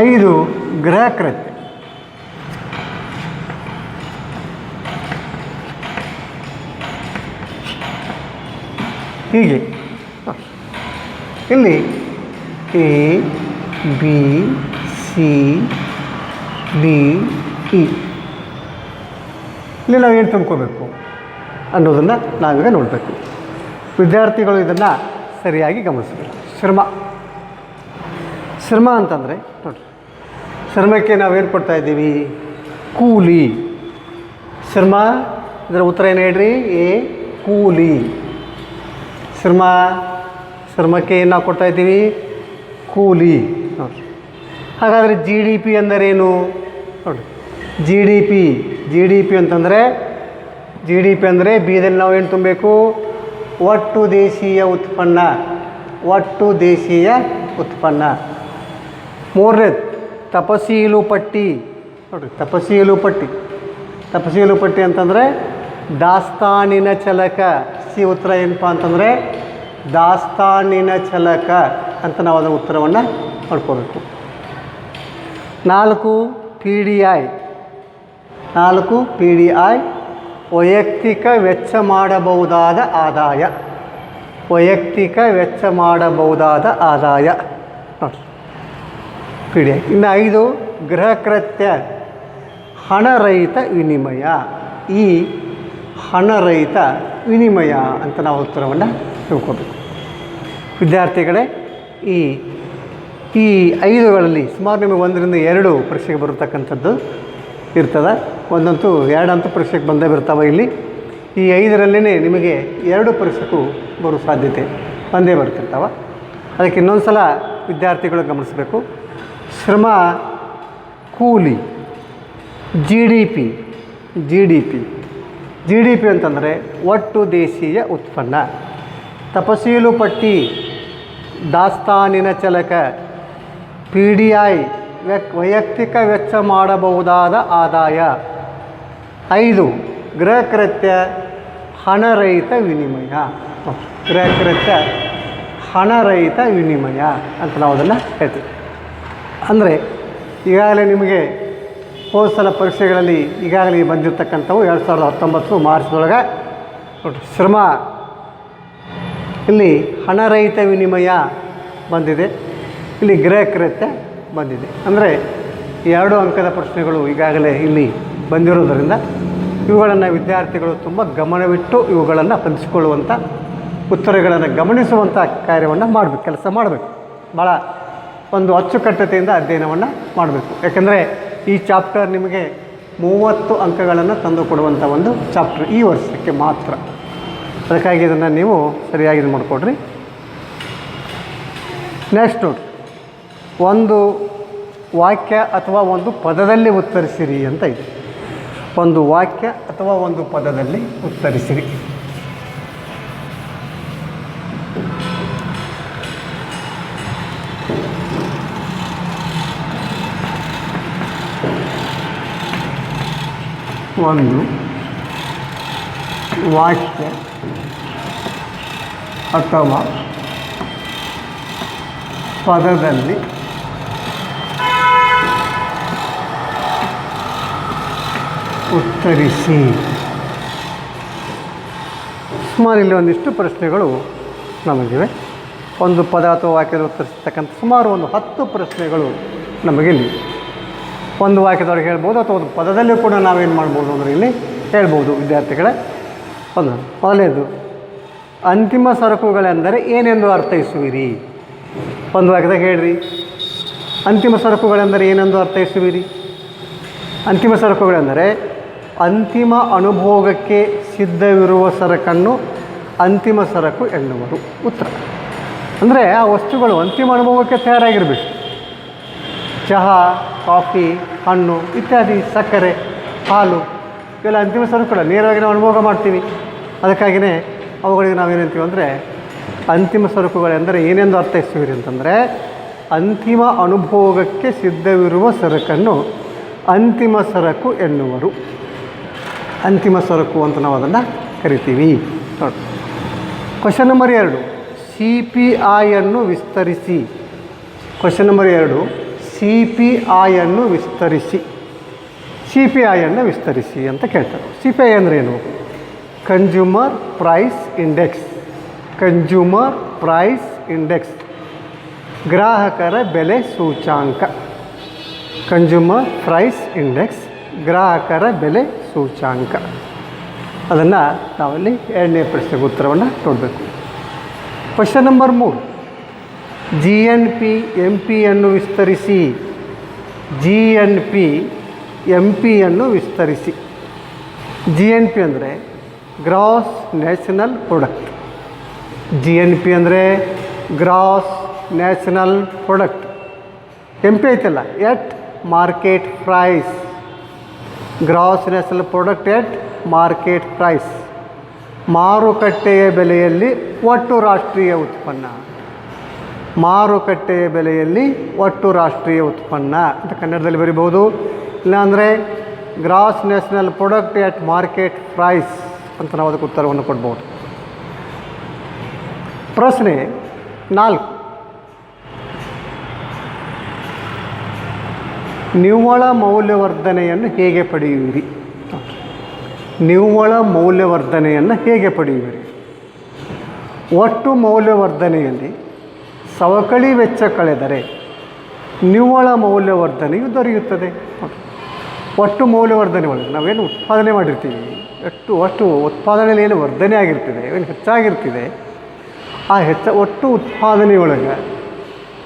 5 ಗೃಹಕೃತ್ಯ, ಹೀಗೆ ಇಲ್ಲಿ A B C D E ಇಲ್ಲಿ ನಾವೇನು ತುಂಬ್ಕೋಬೇಕು ಅನ್ನೋದನ್ನು ನಾವೀಗ ನೋಡಬೇಕು. ವಿದ್ಯಾರ್ಥಿಗಳು ಇದನ್ನು ಸರಿಯಾಗಿ ಗಮನಿಸಬೇಕು. ಶ್ರಮ ಅಂತಂದರೆ ನೋಡಿರಿ, ಶ್ರಮಕ್ಕೆ ನಾವೇನು ಕೊಡ್ತಾಯಿದ್ದೀವಿ? ಕೂಲಿ. ಶ್ರಮ ಇದರ ಉತ್ತರ ಏನು ಹೇಳ್ರಿ? ಎ ಕೂಲಿ. ಶ್ರಮಕ್ಕೆ ಏನು ನಾವು ಕೊಡ್ತಾಯಿದ್ದೀವಿ? ಕೂಲಿ. ನೋಡಿರಿ, ಹಾಗಾದರೆ GDP ಅಂದರೇನು? ನೋಡಿ, GDP ಅಂತಂದರೆ ಬೀದಲ್ಲಿ ನಾವು ಏನು ತುಂಬಬೇಕು? ಒಟ್ಟು ದೇಶೀಯ ಉತ್ಪನ್ನ. ಒಟ್ಟು ದೇಶೀಯ ಉತ್ಪನ್ನ. 3ನೇದು ತಪಸೀಲು ಪಟ್ಟಿ. ನೋಡಿರಿ, ತಪಶೀಲು ಪಟ್ಟಿ. ತಪಶೀಲು ಪಟ್ಟಿ ಅಂತಂದರೆ ದಾಸ್ತಾನಿನ ಚಲಕ. ಸಿ ಉತ್ತರ ಏನಪ್ಪ ಅಂತಂದರೆ ದಾಸ್ತಾನಿನ ಚಲಕ ಅಂತ ನಾವು ಅದರ ಉತ್ತರವನ್ನು ಮಾಡ್ಕೋಬೇಕು. 4 PDI. 4 PDI ವೈಯಕ್ತಿಕ ವೆಚ್ಚ ಮಾಡಬಹುದಾದ ಆದಾಯ. ವೈಯಕ್ತಿಕ ವೆಚ್ಚ ಮಾಡಬಹುದಾದ ಆದಾಯ ನೋಡಿ PDI. ಇನ್ನು 5 ಗೃಹ ಕೃತ್ಯ ಹಣರಹಿತ ವಿನಿಮಯ. ಈ ಹಣರಹಿತ ವಿನಿಮಯ ಅಂತ ನಾವು ಉತ್ತರವನ್ನು ತಿಳ್ಕೊಬೇಕು. ವಿದ್ಯಾರ್ಥಿಗಳೇ, ಈ 5ಗಳಲ್ಲಿ ಸುಮಾರು ನಿಮಗೆ 1 ರಿಂದ 2 ಪರೀಕ್ಷೆಗೆ ಬರತಕ್ಕಂಥದ್ದು ಇರ್ತದೆ. ಒಂದಂತೂ 2 ಅಂತೂ ಪರೀಕ್ಷೆಗೆ ಬಂದೇ ಬರ್ತಾವೆ. ಇಲ್ಲಿ ಈ 5ರಲ್ಲೇ ನಿಮಗೆ 2 ಪರೀಕ್ಷೆಗೂ ಬರೋ ಸಾಧ್ಯತೆ ಬಂದೇ ಬರ್ತಿರ್ತಾವೆ. ಅದಕ್ಕೆ ಇನ್ನೊಂದು ಸಲ ವಿದ್ಯಾರ್ಥಿಗಳು ಗಮನಿಸಬೇಕು. ಶ್ರಮ, ಕೂಲಿ, ಜಿ ಡಿ ಪಿ ಅಂತಂದರೆ ಒಟ್ಟು ದೇಶೀಯ ಉತ್ಪನ್ನ. ತಪಶೀಲು ಪಟ್ಟಿ ದಾಸ್ತಾನಿನ ಚಲಕ. PDI ವೈಯಕ್ತಿಕ ವೆಚ್ಚ ಮಾಡಬಹುದಾದ ಆದಾಯ. 5 ಗೃಹ ಕೃತ್ಯ ಹಣರಹಿತ ವಿನಿಮಯ. ಗೃಹ ಕೃತ್ಯ ಹಣರಹಿತ ವಿನಿಮಯ ಅಂತ ನಾವು ಅದನ್ನು ಹೇಳ್ತೀವಿ. ಅಂದರೆ ಈಗಾಗಲೇ ನಿಮಗೆ ಹೋದ ಸಲ ಪರೀಕ್ಷೆಗಳಲ್ಲಿ ಈಗಾಗಲೇ ಬಂದಿರತಕ್ಕಂಥವು 2019 ಮಾರ್ಚ್ದೊಳಗೆ ಶ್ರಮ, ಇಲ್ಲಿ ಹಣರಹಿತ ವಿನಿಮಯ ಬಂದಿದೆ, ಇಲ್ಲಿ ಗೃಹ ಕೃತ್ಯ ಬಂದಿದೆ. ಅಂದರೆ 2 ಅಂಕದ ಪ್ರಶ್ನೆಗಳು ಈಗಾಗಲೇ ಇಲ್ಲಿ ಬಂದಿರೋದರಿಂದ ಇವುಗಳನ್ನು ವಿದ್ಯಾರ್ಥಿಗಳು ತುಂಬ ಗಮನವಿಟ್ಟು ಇವುಗಳನ್ನು ಹೊಂದಿಸಿಕೊಳ್ಳುವಂಥ, ಉತ್ತರಗಳನ್ನು ಗಮನಿಸುವಂಥ ಕಾರ್ಯವನ್ನು ಮಾಡಬೇಕು, ಕೆಲಸ ಮಾಡಬೇಕು. ಭಾಳ ಒಂದು ಅಚ್ಚುಕಟ್ಟತೆಯಿಂದ ಅಧ್ಯಯನವನ್ನು ಮಾಡಬೇಕು. ಯಾಕೆಂದರೆ ಈ ಚಾಪ್ಟರ್ ನಿಮಗೆ 30 ಅಂಕಗಳನ್ನು ತಂದು ಕೊಡುವಂಥ ಒಂದು ಚಾಪ್ಟರ್ ಈ ವರ್ಷಕ್ಕೆ ಮಾತ್ರ. ಅದಕ್ಕಾಗಿ ಇದನ್ನು ನೀವು ಸರಿಯಾಗಿ ಮಾಡಿಕೊಡ್ರಿ. ನೆಕ್ಸ್ಟ್ ನೋಡಿ, ಒಂದು ವಾಕ್ಯ ಅಥವಾ ಒಂದು ಪದದಲ್ಲಿ ಉತ್ತರಿಸಿರಿ ಅಂತ ಇದೆ. ಒಂದು ವಾಕ್ಯ ಅಥವಾ ಒಂದು ಪದದಲ್ಲಿ ಉತ್ತರಿಸಿರಿ. ಒಂದು ವಾಕ್ಯ ಅಥವಾ ಪದದಲ್ಲಿ ಉತ್ತರಿಸಿ. ಸುಮಾರು ಇಲ್ಲಿ ಒಂದಿಷ್ಟು ಪ್ರಶ್ನೆಗಳು ನಮಗಿವೆ. ಒಂದು ಪದ ಅಥವಾ ವಾಕ್ಯದಲ್ಲಿ ಉತ್ತರಿಸ್ತಕ್ಕಂಥ ಸುಮಾರು ಒಂದು 10 ಪ್ರಶ್ನೆಗಳು ನಮಗಿಲ್ಲಿ ಒಂದು ವಾಕ್ಯದೊಳಗೆ ಹೇಳ್ಬೋದು, ಅಥವಾ ಒಂದು ಪದದಲ್ಲೂ ಕೂಡ ನಾವೇನು ಮಾಡ್ಬೋದು ಅಂದರೆ ಇಲ್ಲಿ ಹೇಳ್ಬೋದು. ವಿದ್ಯಾರ್ಥಿಗಳೇ, ಮೊದಲನೇದು, ಅಂತಿಮ ಸರಕುಗಳೆಂದರೆ ಏನೆಂದು ಅರ್ಥೈಸುವಿರಿ? ಒಂದು ವಾಕ್ಯದಾಗ ಹೇಳ್ರಿ, ಅಂತಿಮ ಸರಕುಗಳೆಂದರೆ ಏನೆಂದು ಅರ್ಥೈಸುವಿರಿ? ಅಂತಿಮ ಸರಕುಗಳೆಂದರೆ ಅಂತಿಮ ಅನುಭೋಗಕ್ಕೆ ಸಿದ್ಧವಿರುವ ಸರಕನ್ನು ಅಂತಿಮ ಸರಕು ಎನ್ನುವರು. ಉತ್ತರ ಅಂದರೆ ಆ ವಸ್ತುಗಳು ಅಂತಿಮ ಅನುಭವಕ್ಕೆ ತಯಾರಾಗಿರಬೇಕು. ಚಹಾ, ಕಾಫಿ, ಹಣ್ಣು ಇತ್ಯಾದಿ, ಸಕ್ಕರೆ, ಹಾಲು ಇವೆಲ್ಲ ಅಂತಿಮ ಸರಕುಗಳು, ನೇರವಾಗಿ ನಾವು ಅನುಭೋಗ ಮಾಡ್ತೀವಿ. ಅದಕ್ಕಾಗಿಯೇ ಅವುಗಳಿಗೆ ನಾವೇನಂತೀವಿ ಅಂದರೆ ಅಂತಿಮ ಸರಕುಗಳೆಂದರೆ ಏನೆಂದು ಅರ್ಥೈಸ್ತೀವಿ ಅಂತಂದರೆ ಅಂತಿಮ ಅನುಭೋಗಕ್ಕೆ ಸಿದ್ಧವಿರುವ ಸರಕನ್ನು ಅಂತಿಮ ಸರಕು ಎನ್ನುವರು. ಅಂತಿಮ ಸರಕು ಅಂತ ನಾವು ಅದನ್ನು ಕರಿತೀವಿ. ನೋಡಿ, ಕ್ವಶನ್ ನಂಬರ್ 2, CPI ಅನ್ನು ವಿಸ್ತರಿಸಿ. ಕ್ವಶನ್ ನಂಬರ್ 2, CPI ಅನ್ನು ವಿಸ್ತರಿಸಿ. CPI ಅನ್ನು ವಿಸ್ತರಿಸಿ ಅಂತ ಕೇಳ್ತಾರೆ. CPI ಅಂದರೆ ಏನು? Consumer price index. Consumer price index, ಗ್ರಾಹಕರ ಬೆಲೆ ಸೂಚಾಂಕ. ಕನ್ಸ್ಯೂಮರ್ ಪ್ರೈಸ್ ಇಂಡೆಕ್ಸ್, ಗ್ರಾಹಕರ ಬೆಲೆ ಸೂಚಾಂಕ. ಅದನ್ನು ನಾವಲ್ಲಿ 2ನೇ ಪ್ರಶ್ನೆಗೆ ಉತ್ತರವನ್ನು ನೋಡಬೇಕು. ಕ್ವಶನ್ ನಂಬರ್ 3, GNP MP ಅನ್ನು ವಿಸ್ತರಿಸಿ. GNP MP ಅನ್ನು ವಿಸ್ತರಿಸಿ. GNP ಅಂದರೆ ಗ್ರಾಸ್ ನ್ಯಾಷನಲ್ ಪ್ರಾಡಕ್ಟ್. GNP ಅಂದರೆ ಗ್ರಾಸ್ ನ್ಯಾಷನಲ್ ಪ್ರಾಡಕ್ಟ್. MP ಐತಲ್ಲ, at market price. Gross national product at market price, ಮಾರುಕಟ್ಟೆಯ ಬೆಲೆಯಲ್ಲಿ ಒಟ್ಟು ರಾಷ್ಟ್ರೀಯ ಉತ್ಪನ್ನ. ಮಾರುಕಟ್ಟೆಯ ಬೆಲೆಯಲ್ಲಿ ಒಟ್ಟು ರಾಷ್ಟ್ರೀಯ ಉತ್ಪನ್ನ ಅಂತ ಕನ್ನಡದಲ್ಲಿ ಬರಿಬಹುದು. ಇಲ್ಲಾಂದರೆ gross national product at market price ಅಂತ ನಾವು ಅದಕ್ಕೆ ಉತ್ತರವನ್ನು ಕೊಡ್ಬೋದು. ಪ್ರಶ್ನೆ 4, ನಿವ್ವಳ ಮೌಲ್ಯವರ್ಧನೆಯನ್ನು ಹೇಗೆ ಪಡೆಯುವಿರಿ? ನಿವ್ವಳ ಮೌಲ್ಯವರ್ಧನೆಯನ್ನು ಹೇಗೆ ಪಡೆಯುವಿರಿ? ಒಟ್ಟು ಮೌಲ್ಯವರ್ಧನೆಯಲ್ಲಿ ಸವಕಳಿ ವೆಚ್ಚ ಕಳೆದರೆ ನಿವ್ವಳ ಮೌಲ್ಯವರ್ಧನೆಯು ದೊರೆಯುತ್ತದೆ. ಒಟ್ಟು ಮೌಲ್ಯವರ್ಧನೆ ಒಳಗೆ ನಾವೇನು ಉತ್ಪಾದನೆ ಮಾಡಿರ್ತೀವಿ, ಒಟ್ಟು ಉತ್ಪಾದನೆಯಲ್ಲಿ ಏನು ವರ್ಧನೆ ಆಗಿರ್ತಿದೆ, ಏನು ಹೆಚ್ಚಾಗಿರ್ತಿದೆ, ಆ ಒಟ್ಟು ಉತ್ಪಾದನೆಯೊಳಗೆ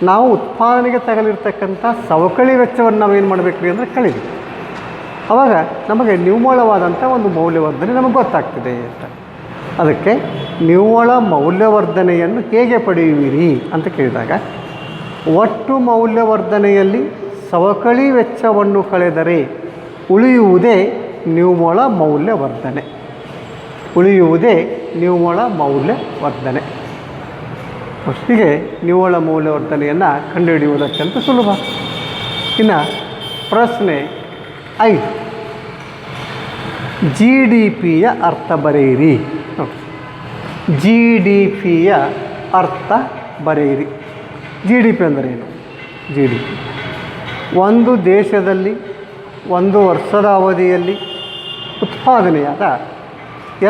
ನಾವು ಉತ್ಪಾದನೆಗೆ ತಗಲಿರ್ತಕ್ಕಂಥ ಸವಕಳಿ ವೆಚ್ಚವನ್ನು ನಾವೇನು ಮಾಡಬೇಕ್ರಿ ಅಂದರೆ ಕಳೀಬೇಕು. ಆವಾಗ ನಮಗೆ ನಿವ್ವಳವಾದಂಥ ಒಂದು ಮೌಲ್ಯವರ್ಧನೆ ನಮಗೆ ಗೊತ್ತಾಗ್ತಿದೆ ಅಂತ. ಅದಕ್ಕೆ ನಿವ್ವಳ ಮೌಲ್ಯವರ್ಧನೆಯನ್ನು ಹೇಗೆ ಪಡೆಯುವಿರಿ ಅಂತ ಕೇಳಿದಾಗ, ಒಟ್ಟು ಮೌಲ್ಯವರ್ಧನೆಯಲ್ಲಿ ಸವಕಳಿ ವೆಚ್ಚವನ್ನು ಕಳೆದರೆ ಉಳಿಯುವುದೇ ನಿವ್ವಳ ಮೌಲ್ಯವರ್ಧನೆ. ಉಳಿಯುವುದೇ ನಿವ್ವಳ ಮೌಲ್ಯವರ್ಧನೆ. ಹೀಗೆ ನಿವ್ವಳ ಮೌಲ್ಯವರ್ಧನೆಯನ್ನು ಕಂಡುಹಿಡಿಯುವುದಕ್ಕಂತ ಸುಲಭ. ಇನ್ನು ಪ್ರಶ್ನೆ 5, GDPಯ ಅರ್ಥ ಬರೆಯಿರಿ. ನೋಡಿ, GDPಯ ಅರ್ಥ ಬರೆಯಿರಿ. GDP ಅಂದರೆ ಏನು? GDP ಒಂದು ದೇಶದಲ್ಲಿ ಒಂದು ವರ್ಷದ ಅವಧಿಯಲ್ಲಿ ಉತ್ಪಾದನೆಯಾದ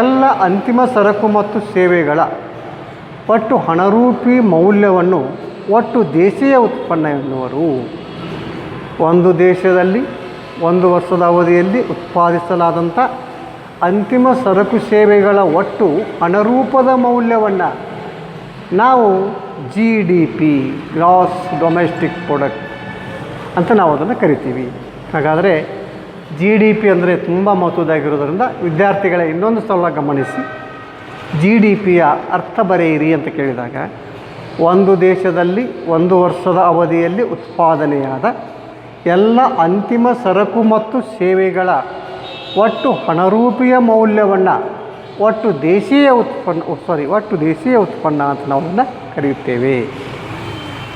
ಎಲ್ಲ ಅಂತಿಮ ಸರಕು ಮತ್ತು ಸೇವೆಗಳ ಒಟ್ಟು ಹಣರೂಪಿ ಮೌಲ್ಯವನ್ನು ಒಟ್ಟು ದೇಶೀಯ ಉತ್ಪನ್ನ ಎನ್ನುವರು. ಒಂದು ದೇಶದಲ್ಲಿ ಒಂದು ವರ್ಷದ ಅವಧಿಯಲ್ಲಿ ಉತ್ಪಾದಿಸಲಾದಂಥ ಅಂತಿಮ ಸರಕು ಸೇವೆಗಳ ಒಟ್ಟು ಹಣರೂಪದ ಮೌಲ್ಯವನ್ನು ನಾವು GDP, ಗ್ರಾಸ್ ಡೊಮೆಸ್ಟಿಕ್ ಪ್ರಾಡಕ್ಟ್ ಅಂತ ನಾವು ಅದನ್ನು ಕರಿತೀವಿ. ಹಾಗಾದರೆ GDP ಅಂದರೆ ತುಂಬ ಮಹತ್ವದಾಗಿರೋದ್ರಿಂದ ವಿದ್ಯಾರ್ಥಿಗಳ ಇನ್ನೊಂದು ಸಲ ಗಮನಿಸಿ. GDPಯ ಅರ್ಥ ಬರೆಯಿರಿ ಅಂತ ಕೇಳಿದಾಗ, ಒಂದು ದೇಶದಲ್ಲಿ ಒಂದು ವರ್ಷದ ಅವಧಿಯಲ್ಲಿ ಉತ್ಪಾದನೆಯಾದ ಎಲ್ಲ ಅಂತಿಮ ಸರಕು ಮತ್ತು ಸೇವೆಗಳ ಒಟ್ಟು ಹಣರೂಪಿಯ ಮೌಲ್ಯವನ್ನು ಒಟ್ಟು ದೇಶೀಯ ಉತ್ಪನ್ನ ಅಂತ ನಾವು ಅದನ್ನು ಕರೆಯುತ್ತೇವೆ.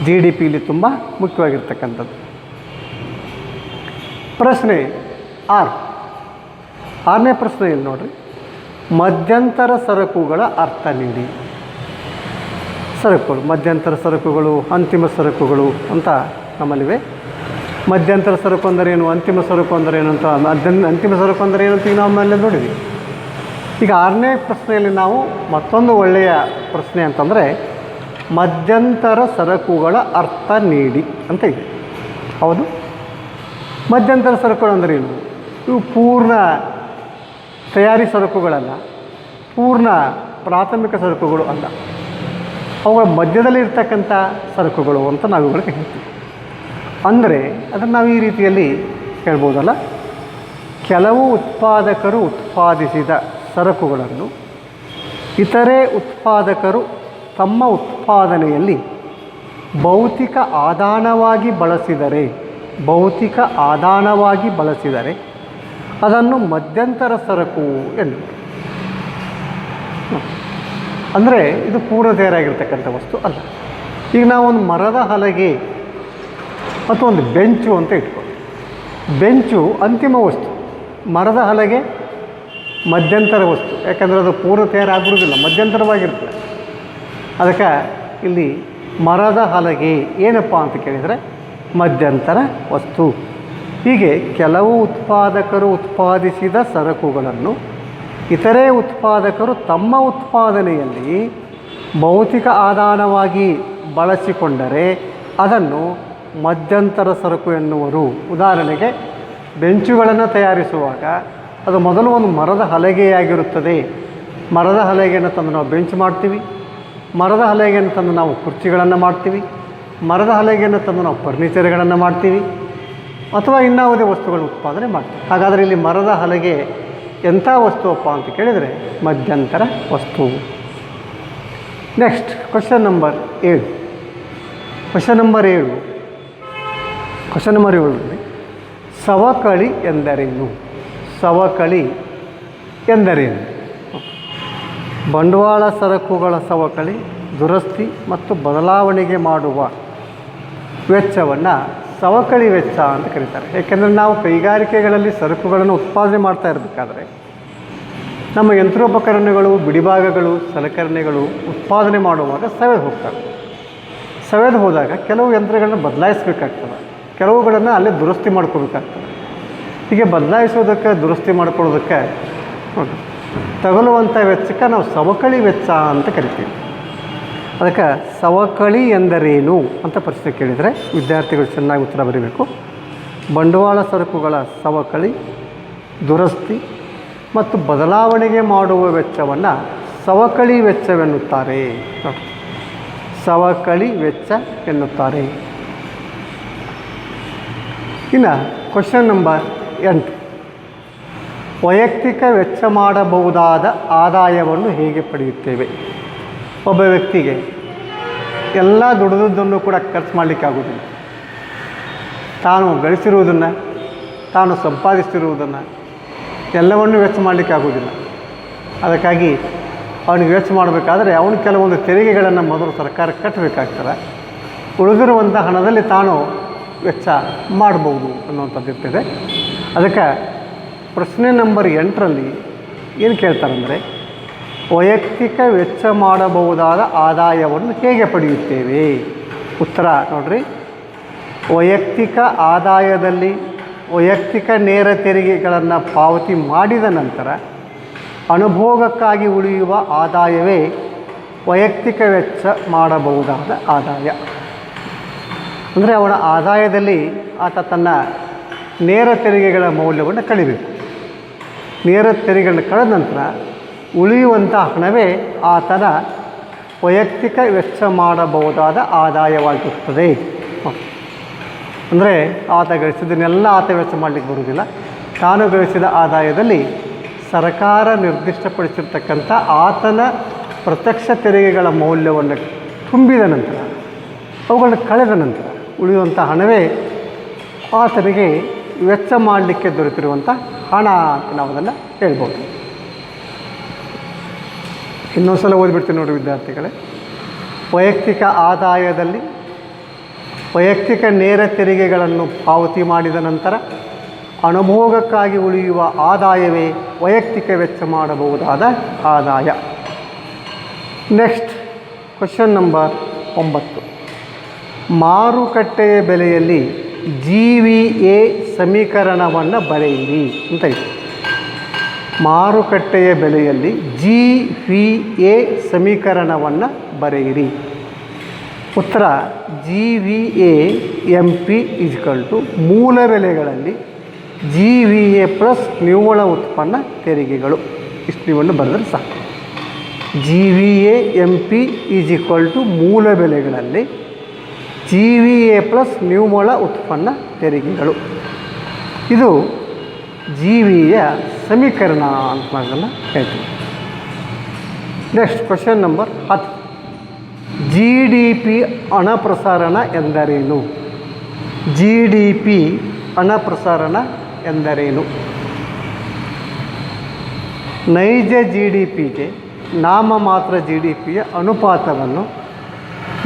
GDP ಇಲ್ಲಿ ತುಂಬ ಮುಖ್ಯವಾಗಿರ್ತಕ್ಕಂಥದ್ದು. ಪ್ರಶ್ನೆ 6, 6ನೇ ಪ್ರಶ್ನೆಯಲ್ಲಿ ನೋಡಿರಿ, ಮಧ್ಯಂತರ ಸರಕುಗಳ ಅರ್ಥ ನೀಡಿ. ಸರಕುಗಳು, ಮಧ್ಯಂತರ ಸರಕುಗಳು, ಅಂತಿಮ ಸರಕುಗಳು ಅಂತ ನಮ್ಮಲ್ಲಿವೆ. ಮಧ್ಯಂತರ ಸರಕು ಅಂದರೆ ಏನು, ಅಂತಿಮ ಸರಕು ಅಂದರೆ ಏನು ಅಂತ, ಅಂತಿಮ ಸರಕು ಅಂದರೆ ಏನು ಅಂತ ಈಗ ನಾವು ಮೇಲೆ ನೋಡಿದ್ವಿ. ಈಗ 6ನೇ ಪ್ರಶ್ನೆಯಲ್ಲಿ ನಾವು ಮತ್ತೊಂದು ಒಳ್ಳೆಯ ಪ್ರಶ್ನೆ ಅಂತಂದರೆ ಮಧ್ಯಂತರ ಸರಕುಗಳ ಅರ್ಥ ನೀಡಿ ಅಂತ ಇದೆ. ಹೌದು, ಮಧ್ಯಂತರ ಸರಕುಗಳು ಅಂದರೆ ಏನು? ಇವು ಪೂರ್ಣ ತಯಾರಿ ಸರಕುಗಳಲ್ಲ, ಪೂರ್ಣ ಪ್ರಾಥಮಿಕ ಸರಕುಗಳು ಅಲ್ಲ, ಅವುಗಳ ಮಧ್ಯದಲ್ಲಿ ಇರ್ತಕ್ಕಂಥ ಸರಕುಗಳು ಅಂತ ನಾವು ಇವುಗಳಿಗೆ ಹೇಳ್ತೀವಿ. ಅಂದರೆ ಅದನ್ನು ನಾವು ಈ ರೀತಿಯಲ್ಲಿ ಹೇಳ್ಬೋದಲ್ಲ, ಕೆಲವು ಉತ್ಪಾದಕರು ಉತ್ಪಾದಿಸಿದ ಸರಕುಗಳನ್ನು ಇತರೆ ಉತ್ಪಾದಕರು ತಮ್ಮ ಉತ್ಪಾದನೆಯಲ್ಲಿ ಭೌತಿಕ ಆದಾನವಾಗಿ ಬಳಸಿದರೆ ಅದನ್ನು ಮಧ್ಯಂತರ ಸರಕು ಎಂದು. ಅಂದರೆ ಇದು ಪೂರ್ಣ ತಯಾರಾಗಿರ್ತಕ್ಕಂಥ ವಸ್ತು ಅಲ್ಲ. ಈಗ ನಾವೊಂದು ಮರದ ಹಲಗೆ ಅಥವಾ ಒಂದು ಬೆಂಚು ಅಂತ ಇಟ್ಕೊಳ್ಳಿ. ಬೆಂಚು ಅಂತಿಮ ವಸ್ತು, ಮರದ ಹಲಗೆ ಮಧ್ಯಂತರ ವಸ್ತು. ಯಾಕಂದರೆ ಅದು ಪೂರ್ಣ ತಯಾರಾಗಿರುವುದಿಲ್ಲ, ಮಧ್ಯಂತರವಾಗಿರ್ತದೆ. ಅದಕ್ಕೆ ಇಲ್ಲಿ ಮರದ ಹಲಗೆ ಏನಪ್ಪ ಅಂತ ಕೇಳಿದರೆ ಮಧ್ಯಂತರ ವಸ್ತು. ಹೀಗೆ ಕೆಲವು ಉತ್ಪಾದಕರು ಉತ್ಪಾದಿಸಿದ ಸರಕುಗಳನ್ನು ಇತರೆ ಉತ್ಪಾದಕರು ತಮ್ಮ ಉತ್ಪಾದನೆಯಲ್ಲಿ ಭೌತಿಕ ಆದಾನವಾಗಿ ಬಳಸಿಕೊಂಡರೆ ಅದನ್ನು ಮಧ್ಯಂತರ ಸರಕು ಎನ್ನುವರು. ಉದಾಹರಣೆಗೆ ಬೆಂಚುಗಳನ್ನು ತಯಾರಿಸುವಾಗ ಅದು ಮೊದಲು ಒಂದು ಮರದ ಹಲಗೆಯಾಗಿರುತ್ತದೆ. ಮರದ ಹಲಗೆಯನ್ನು ತಂದು ನಾವು ಬೆಂಚ್ ಮಾಡ್ತೀವಿ, ಮರದ ಹಲಗೆಯನ್ನು ತಂದು ನಾವು ಕುರ್ಚಿಗಳನ್ನು ಮಾಡ್ತೀವಿ, ಮರದ ಹಲಗೆಯನ್ನು ತಂದು ನಾವು ಫರ್ನಿಚರ್ಗಳನ್ನು ಮಾಡ್ತೀವಿ, ಅಥವಾ ಇನ್ನಾವುದೇ ವಸ್ತುಗಳನ್ನು ಉತ್ಪಾದನೆ ಮಾಡ್ತೀವಿ. ಹಾಗಾದರೆ ಇಲ್ಲಿ ಮರದ ಹಲಗೆ ಎಂಥ ವಸ್ತುವಪ್ಪ ಅಂತ ಕೇಳಿದರೆ ಮಧ್ಯಂತರ ವಸ್ತು. Next question number 7. Question number 7 ಸವಕಳಿ ಎಂದರೇನು? ಸವಕಳಿ ಎಂದರೇನು? ಬಂಡವಾಳ ಸರಕುಗಳ ಸವಕಳಿ, ದುರಸ್ತಿ ಮತ್ತು ಬದಲಾವಣೆಗೆ ಮಾಡುವ ವೆಚ್ಚವನ್ನು ಸವಕಳಿ ವೆಚ್ಚ ಅಂತ ಕರೀತಾರೆ. ಏಕೆಂದರೆ ನಾವು ಕೈಗಾರಿಕೆಗಳಲ್ಲಿ ಸರಕುಗಳನ್ನು ಉತ್ಪಾದನೆ ಮಾಡ್ತಾ ಇರಬೇಕಾದ್ರೆ ನಮ್ಮ ಯಂತ್ರೋಪಕರಣಗಳು, ಬಿಡಿಭಾಗಗಳು, ಸಲಕರಣೆಗಳು ಉತ್ಪಾದನೆ ಮಾಡುವಾಗ ಸವೆದು ಹೋಗ್ತವೆ. ಸವೆದು ಹೋದಾಗ ಕೆಲವು ಯಂತ್ರಗಳನ್ನು ಬದಲಾಯಿಸಬೇಕಾಗ್ತದೆ, ಕೆಲವುಗಳನ್ನು ಅಲ್ಲೇ ದುರಸ್ತಿ ಮಾಡ್ಕೋಬೇಕಾಗ್ತದೆ. ಹೀಗೆ ಬದಲಾಯಿಸೋದಕ್ಕೆ, ದುರಸ್ತಿ ಮಾಡ್ಕೊಳ್ಳೋದಕ್ಕೆ ತಗಲುವಂಥ ವೆಚ್ಚಕ್ಕೆ ನಾವು ಸವಕಳಿ ವೆಚ್ಚ ಅಂತ ಕರಿತೀವಿ. ಅದಕ್ಕೆ ಸವಕಳಿ ಎಂದರೇನು ಅಂತ ಪ್ರಶ್ನೆ ಕೇಳಿದರೆ ವಿದ್ಯಾರ್ಥಿಗಳು ಚೆನ್ನಾಗಿ ಉತ್ತರ ಬರೀಬೇಕು. ಬಂಡವಾಳ ಸರಕುಗಳ ಸವಕಳಿ, ದುರಸ್ತಿ ಮತ್ತು ಬದಲಾವಣೆಗೆ ಮಾಡುವ ವೆಚ್ಚವನ್ನು ಸವಕಳಿ ವೆಚ್ಚವೆನ್ನುತ್ತಾರೆ. ಸವಕಳಿ ವೆಚ್ಚ ಎನ್ನುತ್ತಾರೆ. ಇನ್ನು ಕ್ವಶನ್ ನಂಬರ್ 8, ವೈಯಕ್ತಿಕ ವೆಚ್ಚ ಮಾಡಬಹುದಾದ ಆದಾಯವನ್ನು ಹೇಗೆ ಪಡೆಯುತ್ತೇವೆ? ಒಬ್ಬ ವ್ಯಕ್ತಿಗೆ ಎಲ್ಲ ದುಡಿದದ್ದನ್ನು ಕೂಡ ಖರ್ಚು ಮಾಡಲಿಕ್ಕೆ ಆಗೋದಿಲ್ಲ. ತಾನು ಗಳಿಸಿರುವುದನ್ನು, ತಾನು ಸಂಪಾದಿಸಿರುವುದನ್ನು ಎಲ್ಲವನ್ನೂ ವೆಚ್ಚ ಮಾಡಲಿಕ್ಕೆ ಆಗೋದಿಲ್ಲ. ಅದಕ್ಕಾಗಿ ಅವನಿಗೆ ವೆಚ್ಚ ಮಾಡಬೇಕಾದ್ರೆ ಅವನು ಕೆಲವೊಂದು ತೆರಿಗೆಗಳನ್ನು ಮೊದಲು ಸರ್ಕಾರ ಕಟ್ಟಬೇಕಾಗ್ತದೆ. ಉಳಿದಿರುವಂಥ ಹಣದಲ್ಲಿ ತಾನು ವೆಚ್ಚ ಮಾಡ್ಬೋದು ಅನ್ನುವಂಥದ್ದು ಇರ್ತದೆ. ಅದಕ್ಕೆ ಪ್ರಶ್ನೆ ನಂಬರ್ 8ರಲ್ಲಿ ಏನು ಕೇಳ್ತಾರಂದರೆ, ವೈಯಕ್ತಿಕ ವೆಚ್ಚ ಮಾಡಬಹುದಾದ ಆದಾಯವನ್ನು ಹೇಗೆ ಪಡೆಯುತ್ತೇವೆ? ಉತ್ತರ ನೋಡ್ರಿ, ವೈಯಕ್ತಿಕ ಆದಾಯದಲ್ಲಿ ವೈಯಕ್ತಿಕ ನೇರ ತೆರಿಗೆಗಳನ್ನು ಪಾವತಿ ಮಾಡಿದ ನಂತರ ಅನುಭೋಗಕ್ಕಾಗಿ ಉಳಿಯುವ ಆದಾಯವೇ ವೈಯಕ್ತಿಕ ವೆಚ್ಚ ಮಾಡಬಹುದಾದ ಆದಾಯ. ಅಂದರೆ ಅವನ ಆದಾಯದಲ್ಲಿ ಆತ ತನ್ನ ನೇರ ತೆರಿಗೆಗಳ ಮೌಲ್ಯವನ್ನು ಕಳಿಬೇಕು. ನೇರ ತೆರಿಗೆಗಳನ್ನು ಕಳೆದ ನಂತರ ಉಳಿಯುವಂಥ ಹಣವೇ ಆತನ ವೈಯಕ್ತಿಕ ವೆಚ್ಚ ಮಾಡಬಹುದಾದ ಆದಾಯವಾಗಿರುತ್ತದೆ. ಅಂದರೆ ಆತ ಗಳಿಸಿದ್ದನ್ನೆಲ್ಲ ಆತ ವೆಚ್ಚ ಮಾಡಲಿಕ್ಕೆ ಬರುವುದಿಲ್ಲ. ತಾನು ಗಳಿಸಿದ ಆದಾಯದಲ್ಲಿ ಸರ್ಕಾರ ನಿರ್ದಿಷ್ಟಪಡಿಸಿರ್ತಕ್ಕಂಥ ಆತನ ಪ್ರತ್ಯಕ್ಷ ತೆರಿಗೆಗಳ ಮೌಲ್ಯವನ್ನು ತುಂಬಿದ ನಂತರ, ಅವುಗಳನ್ನು ಕಳೆದ ನಂತರ ಉಳಿಯುವಂಥ ಹಣವೇ ಆತನಿಗೆ ವೆಚ್ಚ ಮಾಡಲಿಕ್ಕೆ ದೊರೆತಿರುವಂಥ ಹಣ ಅಂತ ನಾವು ಅದನ್ನು ಹೇಳ್ಬೋದು. ಇನ್ನೊಂದು ಸಲ ಓದಿಬಿಡ್ತೀನಿ ನೋಡಿ ವಿದ್ಯಾರ್ಥಿಗಳೇ. ವೈಯಕ್ತಿಕ ಆದಾಯದಲ್ಲಿ ವೈಯಕ್ತಿಕ ನೇರ ತೆರಿಗೆಗಳನ್ನು ಪಾವತಿ ಮಾಡಿದ ನಂತರ ಅನುಭೋಗಕ್ಕಾಗಿ ಉಳಿಯುವ ಆದಾಯವೇ ವೈಯಕ್ತಿಕ ವೆಚ್ಚ ಮಾಡಬಹುದಾದ ಆದಾಯ. ನೆಕ್ಸ್ಟ್ ಕ್ವಶನ್ ನಂಬರ್ 9, ಮಾರುಕಟ್ಟೆಯ ಬೆಲೆಯಲ್ಲಿ GVA ಸಮೀಕರಣವನ್ನು ಬರೆಯಿರಿ ಅಂತ ಇದೆ. ಮಾರುಕಟ್ಟೆಯ ಬೆಲೆಯಲ್ಲಿ GVA ಸಮೀಕರಣವನ್ನು ಬರೆಯಿರಿ. ಉತ್ತರ GVA MP ಮೂಲ ಬೆಲೆಗಳಲ್ಲಿ GVA ಪ್ಲಸ್ ನಿವ್ವಳ ಉತ್ಪನ್ನ ತೆರಿಗೆಗಳು. ಇಷ್ಟು ನೀವನ್ನು ಬರೆದರೆ ಸಾಕು. GVA MP ಮೂಲ ಬೆಲೆಗಳಲ್ಲಿ GVA ಪ್ಲಸ್ ನಿವ್ವಳ ಉತ್ಪನ್ನ ತೆರಿಗೆಗಳು. ಇದು GVಯ ಸಮೀಕರಣ ಅಂತ ನಾವೆಲ್ಲ ಹೇಳ್ತೀವಿ. ನೆಕ್ಸ್ಟ್ ಕ್ವಶನ್ ನಂಬರ್ 10, GDP ಹಣ ಪ್ರಸಾರಣ ಎಂದರೇನು? GDP ಹಣ ಪ್ರಸಾರಣ ಎಂದರೇನು? ನೈಜ GDPಗೆ ನಾಮಮಾತ್ರ GDPಯ ಅನುಪಾತವನ್ನು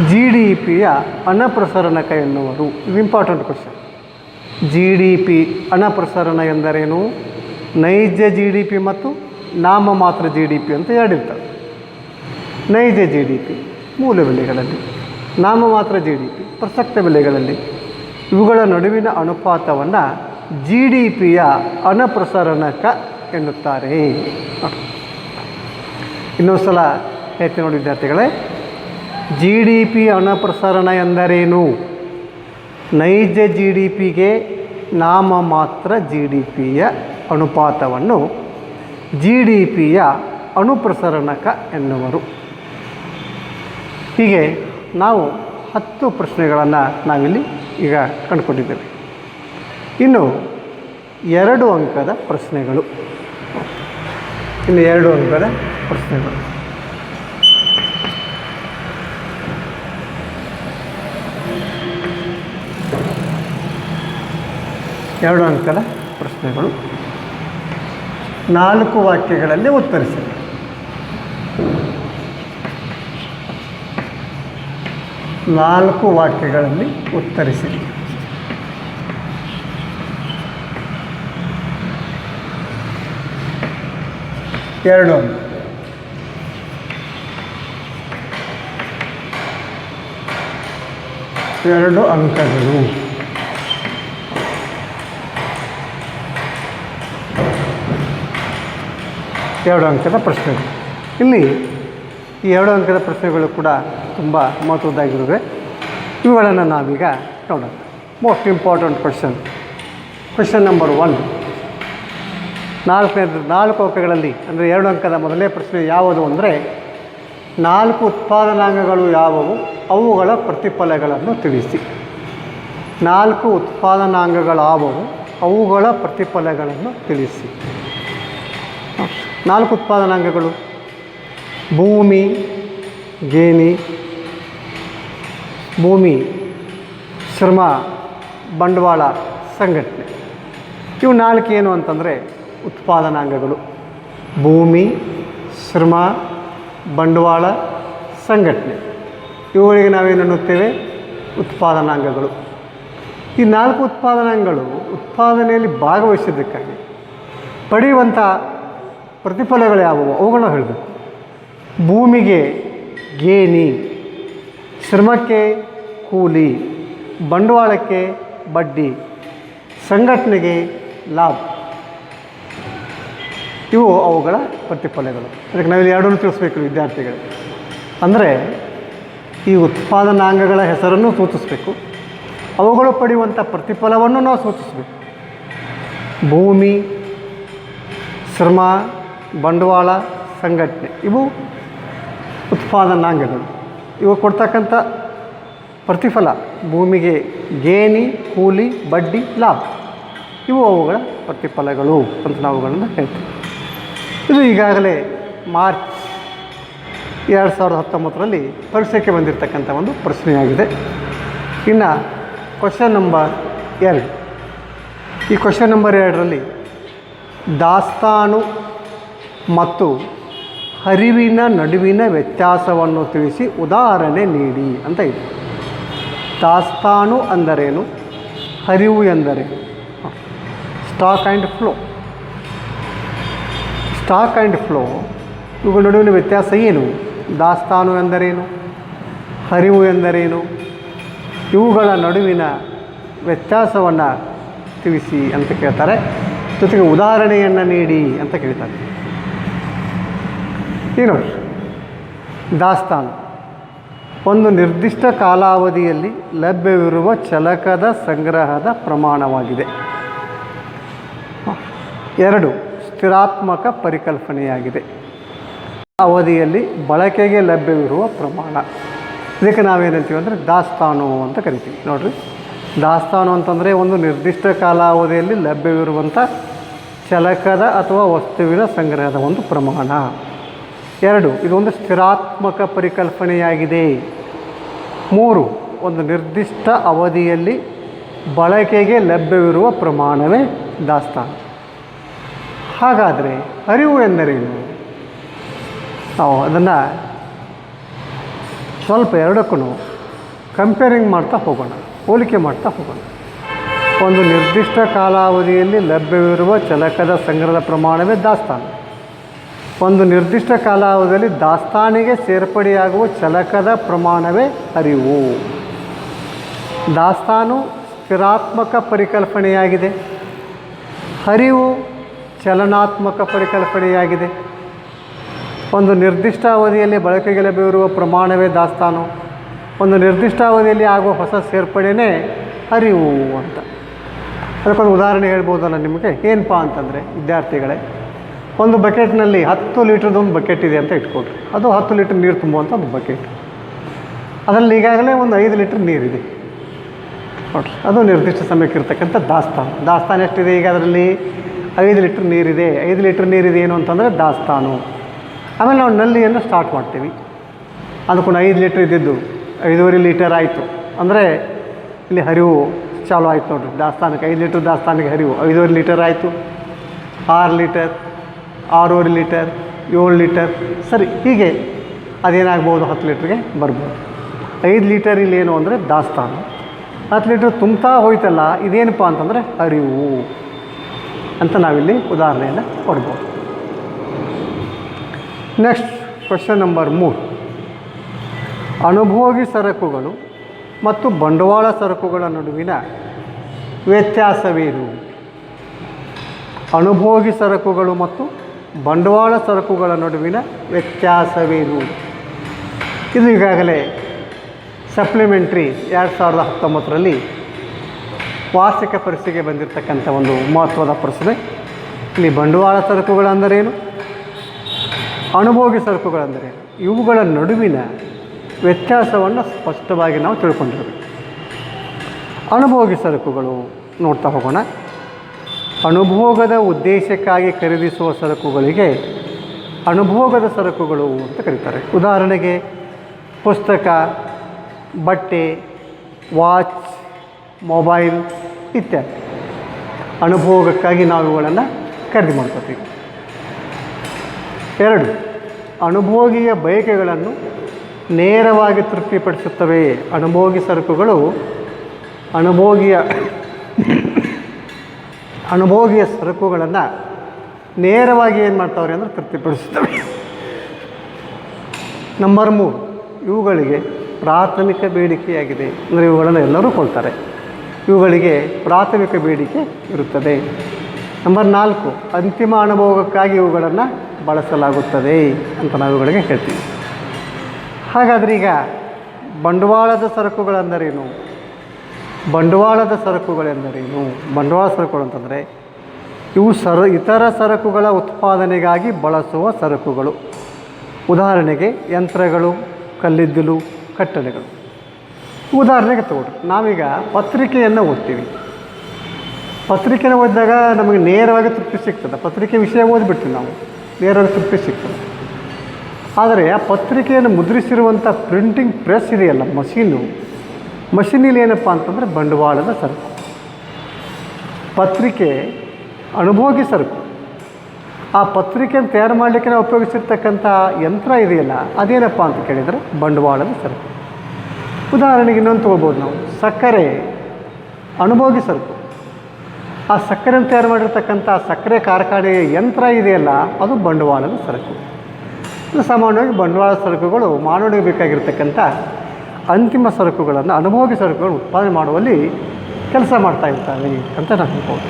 GDPಯ ಹಣ ಪ್ರಸರಣಕ ಎನ್ನುವರು. ಇದು ಇಂಪಾರ್ಟೆಂಟ್ ಕ್ವಶನ್. GDP ಹಣ ಪ್ರಸರಣ ಎಂದರೇನು? ನೈಜ GDP ಮತ್ತು ನಾಮಮಾತ್ರ GDP ಅಂತ ಎರಡಿರ್ತವೆ. ನೈಜ GDP ಮೂಲ ಬೆಲೆಗಳಲ್ಲಿ, ನಾಮಮಾತ್ರ GDP ಪ್ರಸಕ್ತ ಬೆಲೆಗಳಲ್ಲಿ. ಇವುಗಳ ನಡುವಿನ ಅನುಪಾತವನ್ನು GDPಯ ಹಣ ಪ್ರಸರಣಕ ಎನ್ನುತ್ತಾರೆ. ಇನ್ನೊಂದು ಸಲ ಹೇಳ್ತೀನಿ ನೋಡಿ ವಿದ್ಯಾರ್ಥಿಗಳೇ. GDP ಹಣ ಪ್ರಸರಣ ಎಂದರೇನು? ನೈಜ GDPಗೆ ನಾಮಮಾತ್ರ GDPಯ ಅನುಪಾತವನ್ನು GDPಯ ಅನುಪ್ರಸರಣಕ ಎನ್ನುವರು. ಹೀಗೆ ನಾವು 10 ಪ್ರಶ್ನೆಗಳನ್ನು ನಾವಿಲ್ಲಿ ಈಗ ಕಂಡುಕೊಂಡಿದ್ದೇವೆ. ಇನ್ನು 2 ಅಂಕದ ಪ್ರಶ್ನೆಗಳು. ಇನ್ನು 2 ಅಂಕದ ಪ್ರಶ್ನೆಗಳು. ಎರಡು ಅಂಕದ ಪ್ರಶ್ನೆಗಳು. 4 ವಾಕ್ಯಗಳಲ್ಲಿ ಉತ್ತರಿಸಿ. 4 ವಾಕ್ಯಗಳಲ್ಲಿ ಉತ್ತರಿಸಿ. 2 ಅಂಕ. 2 ಅಂಕಗಳು. ಎರಡು ಅಂಕದ ಪ್ರಶ್ನೆಗಳು. ಇಲ್ಲಿ ಈ 2 ಅಂಕದ ಪ್ರಶ್ನೆಗಳು ಕೂಡ ತುಂಬ ಮಹತ್ವದ್ದಾಗಿರುವೆ. ಇವುಗಳನ್ನು ನಾವೀಗ ನೋಡೋಣ. Most important question number 1. 4 ಅಂಕಗಳಲ್ಲಿ ಅಂದರೆ 2 ಅಂಕದ ಮೊದಲನೇ ಪ್ರಶ್ನೆ ಯಾವುದು ಅಂದರೆ 4 ಉತ್ಪಾದನಾಂಗಗಳು ಯಾವುವು, ಅವುಗಳ ಪ್ರತಿಫಲಗಳನ್ನು ತಿಳಿಸಿ. 4 ಉತ್ಪಾದನಾಂಗಗಳಾವುವು, ಅವುಗಳ ಪ್ರತಿಫಲಗಳನ್ನು ತಿಳಿಸಿ. 4 ಉತ್ಪಾದನಾಂಗಗಳು: ಭೂಮಿ, ಗೇಣಿ, ಭೂಮಿ, ಶ್ರಮ, ಬಂಡವಾಳ, ಸಂಘಟನೆ. ಇವು 4 ಏನು ಅಂತಂದರೆ ಉತ್ಪಾದನಾಂಗಗಳು. ಭೂಮಿ, ಶ್ರಮ, ಬಂಡವಾಳ, ಸಂಘಟನೆ. ಇವುಗಳಿಗೆ ನಾವೇನು ಅನ್ನುತ್ತೇವೆ? ಉತ್ಪಾದನಾಂಗಗಳು. ಈ 4 ಉತ್ಪಾದನಾಂಗಗಳು ಉತ್ಪಾದನೆಯಲ್ಲಿ ಭಾಗವಹಿಸಿದ್ದಕ್ಕಾಗಿ ಪಡೆಯುವಂಥ ಪ್ರತಿಫಲಗಳು ಯಾವುವು ಅವುಗಳನ್ನ ಹೇಳಬೇಕು. ಭೂಮಿಗೆ ಗೇಣಿ, ಶ್ರಮಕ್ಕೆ ಕೂಲಿ, ಬಂಡವಾಳಕ್ಕೆ ಬಡ್ಡಿ, ಸಂಘಟನೆಗೆ ಲಾಭ. ಇವು ಅವುಗಳ ಪ್ರತಿಫಲಗಳು. ಅದಕ್ಕೆ ನಾವಿಲ್ಲಿ ಎರಡನ್ನೂ ತಿಳಿಸ್ಬೇಕು ವಿದ್ಯಾರ್ಥಿಗಳು. ಅಂದರೆ ಈ ಉತ್ಪಾದನಾಂಗಗಳ ಹೆಸರನ್ನು ಸೂಚಿಸಬೇಕು, ಅವುಗಳು ಪಡೆಯುವಂಥ ಪ್ರತಿಫಲವನ್ನು ನಾವು ಸೂಚಿಸಬೇಕು. ಭೂಮಿ, ಶ್ರಮ, ಬಂಡವಾಳ, ಸಂಘಟನೆ ಇವು ಉತ್ಪಾದನಾಂಗಗಳು. ಇವು ಕೊಡ್ತಕ್ಕಂಥ ಪ್ರತಿಫಲ ಭೂಮಿಗೆ ಗೇಣಿ, ಕೂಲಿ, ಬಡ್ಡಿ, ಲಾಭ ಇವು ಅವುಗಳ ಪ್ರತಿಫಲಗಳು ಅಂತ ನಾವು ಅವುಗಳನ್ನು ಹೇಳ್ತೀವಿ. ಇದು ಈಗಾಗಲೇ ಮಾರ್ಚ್ 2019ರಲ್ಲಿ ಪರೀಕ್ಷೆಗೆ ಬಂದಿರತಕ್ಕಂಥ ಒಂದು ಪ್ರಶ್ನೆಯಾಗಿದೆ. ಇನ್ನು ಕ್ವೆಶ್ಚನ್ ನಂಬರ್ 2. ಈ ಕ್ವೆಶ್ಚನ್ ನಂಬರ್ 2ರಲ್ಲಿ ದಾಸ್ತಾನು ಮತ್ತು ಹರಿವಿನ ನಡುವಿನ ವ್ಯತ್ಯಾಸವನ್ನು ತಿಳಿಸಿ ಉದಾಹರಣೆ ನೀಡಿ ಅಂತ ಇದೆ. ದಾಸ್ತಾನು ಅಂದರೇನು, ಹರಿವು ಎಂದರೇನು? Stock and flow. Stock and flow ಇವುಗಳ ನಡುವಿನ ವ್ಯತ್ಯಾಸ ಏನು? ದಾಸ್ತಾನು ಎಂದರೇನು, ಹರಿವು ಎಂದರೇನು? ಇವುಗಳ ನಡುವಿನ ವ್ಯತ್ಯಾಸವನ್ನು ತಿಳಿಸಿ ಅಂತ ಕೇಳ್ತಾರೆ. ಜೊತೆಗೆ ಉದಾಹರಣೆಯನ್ನು ನೀಡಿ ಅಂತ ಕೇಳ್ತಾರೆ. ಏನು? ದಾಸ್ತಾನು ಒಂದು ನಿರ್ದಿಷ್ಟ ಕಾಲಾವಧಿಯಲ್ಲಿ ಲಭ್ಯವಿರುವ ಚಲಕದ ಸಂಗ್ರಹದ ಪ್ರಮಾಣವಾಗಿದೆ. 2 ಸ್ಥಿರಾತ್ಮಕ ಪರಿಕಲ್ಪನೆಯಾಗಿದೆ. ಅವಧಿಯಲ್ಲಿ ಬಳಕೆಗೆ ಲಭ್ಯವಿರುವ ಪ್ರಮಾಣ. ಇದಕ್ಕೆ ನಾವೇನಂತೀವಿ ಅಂದರೆ ದಾಸ್ತಾನು ಅಂತ ಕರಿತೀವಿ. ನೋಡಿರಿ, ದಾಸ್ತಾನು ಅಂತಂದರೆ ಒಂದು ನಿರ್ದಿಷ್ಟ ಕಾಲಾವಧಿಯಲ್ಲಿ ಲಭ್ಯವಿರುವಂಥ ಚಲಕದ ಅಥವಾ ವಸ್ತುವಿನ ಸಂಗ್ರಹದ ಒಂದು ಪ್ರಮಾಣ. 2 ಇದೊಂದು ಸ್ಥಿರಾತ್ಮಕ ಪರಿಕಲ್ಪನೆಯಾಗಿದೆ. 3 ಒಂದು ನಿರ್ದಿಷ್ಟ ಅವಧಿಯಲ್ಲಿ ಬಳಕೆಗೆ ಲಭ್ಯವಿರುವ ಪ್ರಮಾಣವೇ ದಾಸ್ತಾನು. ಹಾಗಾದರೆ ಹರಿವು ಎಂದರೇನು? ನಾವು ಅದನ್ನು ಸ್ವಲ್ಪ ಎರಡಕ್ಕೂ ಕಂಪೇರಿಂಗ್ ಮಾಡ್ತಾ ಹೋಗೋಣ, ಹೋಲಿಕೆ ಮಾಡ್ತಾ ಹೋಗೋಣ. ಒಂದು ನಿರ್ದಿಷ್ಟ ಕಾಲಾವಧಿಯಲ್ಲಿ ಲಭ್ಯವಿರುವ ಚಲಕದ ಸಂಗ್ರಹದ ಪ್ರಮಾಣವೇ ದಾಸ್ತಾನು. ಒಂದು ನಿರ್ದಿಷ್ಟ ಕಾಲಾವಧಿಯಲ್ಲಿ ದಾಸ್ತಾನಿಗೆ ಸೇರ್ಪಡೆಯಾಗುವ ಚಲಕದ ಪ್ರಮಾಣವೇ ಹರಿವು. ದಾಸ್ತಾನು ಸ್ಥಿರಾತ್ಮಕ ಪರಿಕಲ್ಪನೆಯಾಗಿದೆ, ಹರಿವು ಚಲನಾತ್ಮಕ ಪರಿಕಲ್ಪನೆಯಾಗಿದೆ. ಒಂದು ನಿರ್ದಿಷ್ಟ ಅವಧಿಯಲ್ಲಿ ಬಳಕೆಗೆ ಲಭ್ಯವಿರುವ ಪ್ರಮಾಣವೇ ದಾಸ್ತಾನು. ಒಂದು ನಿರ್ದಿಷ್ಟ ಅವಧಿಯಲ್ಲಿ ಆಗುವ ಹೊಸ ಸೇರ್ಪಡೆಯೇ ಹರಿವು ಅಂತ. ಅದಕ್ಕೊಂದು ಉದಾಹರಣೆ ಹೇಳ್ಬೋದಲ್ಲ ನಿಮಗೆ. ಏನಪ್ಪ ಅಂತಂದರೆ ವಿದ್ಯಾರ್ಥಿಗಳೇ, ಒಂದು ಬಕೆಟ್ನಲ್ಲಿ 10 ಲೀಟ್ರದೊಂದು ಬಕೆಟ್ ಇದೆ ಅಂತ ಇಟ್ಕೊಳ್ರಿ. ಅದು 10 ಲೀಟ್ರ್ ನೀರು ತುಂಬುವಂಥ ಒಂದು ಬಕೆಟ್. ಅದರಲ್ಲಿ ಈಗಾಗಲೇ ಒಂದು 5 ಲೀಟ್ರ್ ನೀರಿದೆ ನೋಡಿರಿ. ಅದು ನಿರ್ದಿಷ್ಟ ಸಮಯಕ್ಕೆ ಇರ್ತಕ್ಕಂಥ ದಾಸ್ತಾನು. ದಾಸ್ತಾನು ಎಷ್ಟಿದೆ? ಈಗ ಅದರಲ್ಲಿ 5 ಲೀಟ್ರ್ ನೀರಿದೆ. 5 ಲೀಟ್ರ್ ನೀರಿದೆ ಏನು ಅಂತಂದರೆ ದಾಸ್ತಾನು. ಆಮೇಲೆ ನಾವು ನಲ್ಲಿಯನ್ನು ಸ್ಟಾರ್ಟ್ ಮಾಡ್ತೀವಿ. ಅದಕ್ಕೊಂದು 5 ಲೀಟ್ರ್ ಇದ್ದಿದ್ದು 5.5 ಲೀಟರ್ ಆಯಿತು ಅಂದರೆ ಇಲ್ಲಿ ಹರಿವು ಚಾಲು ಆಯಿತು ನೋಡಿರಿ. ದಾಸ್ತಾನಕ್ಕೆ 5 ಲೀಟ್ರ್ ದಾಸ್ತಾನಿಗೆ ಹರಿವು 5.5 ಲೀಟರ್ ಆಯಿತು, 6 ಲೀಟರ್, 6.5 ಲೀಟರ್, 7 ಲೀಟರ್, ಸರಿ ಹೀಗೆ ಅದೇನಾಗ್ಬೋದು 10 ಲೀಟ್ರಿಗೆ ಬರ್ಬೋದು. 5 ಲೀಟರ್ ಇಲ್ಲಿ ಏನು ಅಂದರೆ ದಾಸ್ತಾನು. 10 ಲೀಟರ್ ತುಂಬ್ತಾ ಹೋಯ್ತಲ್ಲ, ಇದೇನಪ್ಪ ಅಂತಂದರೆ ಹರಿವು ಅಂತ ನಾವಿಲ್ಲಿ ಉದಾಹರಣೆಯನ್ನು ಕೊಡ್ಬೋದು. Next question number 3. ಅನುಭೋಗಿ ಸರಕುಗಳು ಮತ್ತು ಬಂಡವಾಳ ಸರಕುಗಳ ನಡುವಿನ ವ್ಯತ್ಯಾಸವೇನು? ಅನುಭೋಗಿ ಸರಕುಗಳು ಮತ್ತು ಬಂಡವಾಳ ಸರಕುಗಳ ನಡುವಿನ ವ್ಯತ್ಯಾಸವೇನು? ಇದು ಈಗಾಗಲೇ ಸಪ್ಲಿಮೆಂಟ್ರಿ 2019ರಲ್ಲಿ ವಾರ್ಷಿಕ ಪರೀಕ್ಷೆಗೆ ಬಂದಿರತಕ್ಕಂಥ ಒಂದು ಮಹತ್ವದ ಪ್ರಶ್ನೆ. ಇಲ್ಲಿ ಬಂಡವಾಳ ಸರಕುಗಳೆಂದರೇನು, ಅನುಭೋಗಿ ಸರಕುಗಳೆಂದರೇನು, ಇವುಗಳ ನಡುವಿನ ವ್ಯತ್ಯಾಸವನ್ನು ಸ್ಪಷ್ಟವಾಗಿ ನಾವು ತಿಳ್ಕೊಂಡಿರಬೇಕು. ಅನುಭೋಗಿ ಸರಕುಗಳು ನೋಡ್ತಾ ಹೋಗೋಣ. ಅನುಭೋಗದ ಉದ್ದೇಶಕ್ಕಾಗಿ ಖರೀದಿಸುವ ಸರಕುಗಳಿಗೆ ಅನುಭೋಗದ ಸರಕುಗಳು ಅಂತ ಕರೀತಾರೆ. ಉದಾಹರಣೆಗೆ ಪುಸ್ತಕ, ಬಟ್ಟೆ, ವಾಚ್, ಮೊಬೈಲ್ ಇತ್ಯಾದಿ ಅನುಭೋಗಕ್ಕಾಗಿ ನಾವು ಇವುಗಳನ್ನು ಖರೀದಿ ಮಾಡ್ಕೋತೀವಿ. 2. ಅನುಭೋಗಿಯ ಬಯಕೆಗಳನ್ನು ನೇರವಾಗಿ ತೃಪ್ತಿಪಡಿಸುತ್ತವೆ. ಅನುಭೋಗಿ ಸರಕುಗಳು ಅನುಭೋಗಿಯ ಸರಕುಗಳನ್ನು ನೇರವಾಗಿ ಏನು ಮಾಡ್ತಾವ್ರೆ ಅಂದರೆ ತೃಪ್ತಿಪಡಿಸುತ್ತವೆ. ನಂಬರ್ 3. ಇವುಗಳಿಗೆ ಪ್ರಾಥಮಿಕ ಬೇಡಿಕೆಯಾಗಿದೆ. ಅಂದರೆ ಇವುಗಳನ್ನು ಎಲ್ಲರೂ ಕೊಡ್ತಾರೆ, ಇವುಗಳಿಗೆ ಪ್ರಾಥಮಿಕ ಬೇಡಿಕೆ ಇರುತ್ತದೆ. ನಂಬರ್ 4. ಅಂತಿಮ ಅನುಭೋಗಕ್ಕಾಗಿ ಇವುಗಳನ್ನು ಬಳಸಲಾಗುತ್ತದೆ ಅಂತ ನಾವು ಇವುಗಳಿಗೆ ಹೇಳ್ತೀವಿ. ಹಾಗಾದರೆ ಈಗ ಬಂಡವಾಳದ ಸರಕುಗಳೆಂದರೇನು? ಬಂಡವಾಳದ ಸರಕುಗಳೆಂದರೇನು? ಬಂಡವಾಳ ಸರಕುಗಳು ಅಂತಂದರೆ ಇವು ಇತರ ಸರಕುಗಳ ಉತ್ಪಾದನೆಗಾಗಿ ಬಳಸುವ ಸರಕುಗಳು. ಉದಾಹರಣೆಗೆ ಯಂತ್ರಗಳು, ಕಲ್ಲಿದ್ದಲು, ಕಟ್ಟಡಗಳು. ಉದಾಹರಣೆಗೆ ತಗೊಳ್ರಿ, ನಾವೀಗ ಪತ್ರಿಕೆಯನ್ನು ಓದ್ತೀವಿ. ಪತ್ರಿಕೆನ ಓದಿದಾಗ ನಮಗೆ ನೇರವಾಗಿ ತೃಪ್ತಿ ಸಿಗ್ತದೆ. ಪತ್ರಿಕೆ ವಿಷಯ ಓದಿಬಿಡ್ತೀವಿ ನಾವು, ನೇರವಾಗಿ ತೃಪ್ತಿ ಸಿಗ್ತದೆ. ಆದರೆ ಆ ಪತ್ರಿಕೆಯನ್ನು ಮುದ್ರಿಸಿರುವಂಥ ಪ್ರಿಂಟಿಂಗ್ ಪ್ರೆಸ್ ಇದೆಯಲ್ಲ, ಮಷೀನಲ್ಲಿ ಏನಪ್ಪ ಅಂತಂದರೆ ಬಂಡವಾಳದ ಸರಕು. ಪತ್ರಿಕೆ ಅನುಭೋಗಿ ಸರಕು. ಆ ಪತ್ರಿಕೆಯನ್ನು ತಯಾರು ಮಾಡಲಿಕ್ಕೆ ನಾವು ಉಪಯೋಗಿಸಿರ್ತಕ್ಕಂಥ ಯಂತ್ರ ಇದೆಯಲ್ಲ, ಅದೇನಪ್ಪ ಅಂತ ಕೇಳಿದರೆ ಬಂಡವಾಳದ ಸರಕು. ಉದಾಹರಣೆಗೆ ಇನ್ನೊಂದು ತೊಗೋಬೋದು ನಾವು, ಸಕ್ಕರೆ ಅನುಭೋಗಿ ಸರಕು. ಆ ಸಕ್ಕರೆಯನ್ನು ತಯಾರು ಮಾಡಿರ್ತಕ್ಕಂಥ ಸಕ್ಕರೆ ಕಾರ್ಖಾನೆಯ ಯಂತ್ರ ಇದೆಯಲ್ಲ, ಅದು ಬಂಡವಾಳದ ಸರಕು. ಸಾಮಾನ್ಯವಾಗಿ ಬಂಡವಾಳ ಸರಕುಗಳು ಮಾನವನಿಗೆ ಬೇಕಾಗಿರ್ತಕ್ಕಂಥ ಅಂತಿಮ ಸರಕುಗಳನ್ನು, ಅನುಭೋಗಿ ಸರಕುಗಳನ್ನು ಉತ್ಪಾದನೆ ಮಾಡುವಲ್ಲಿ ಕೆಲಸ ಮಾಡ್ತಾ ಇರ್ತವೆ ಅಂತ ನಾವು ಹೇಳ್ಬೋದು.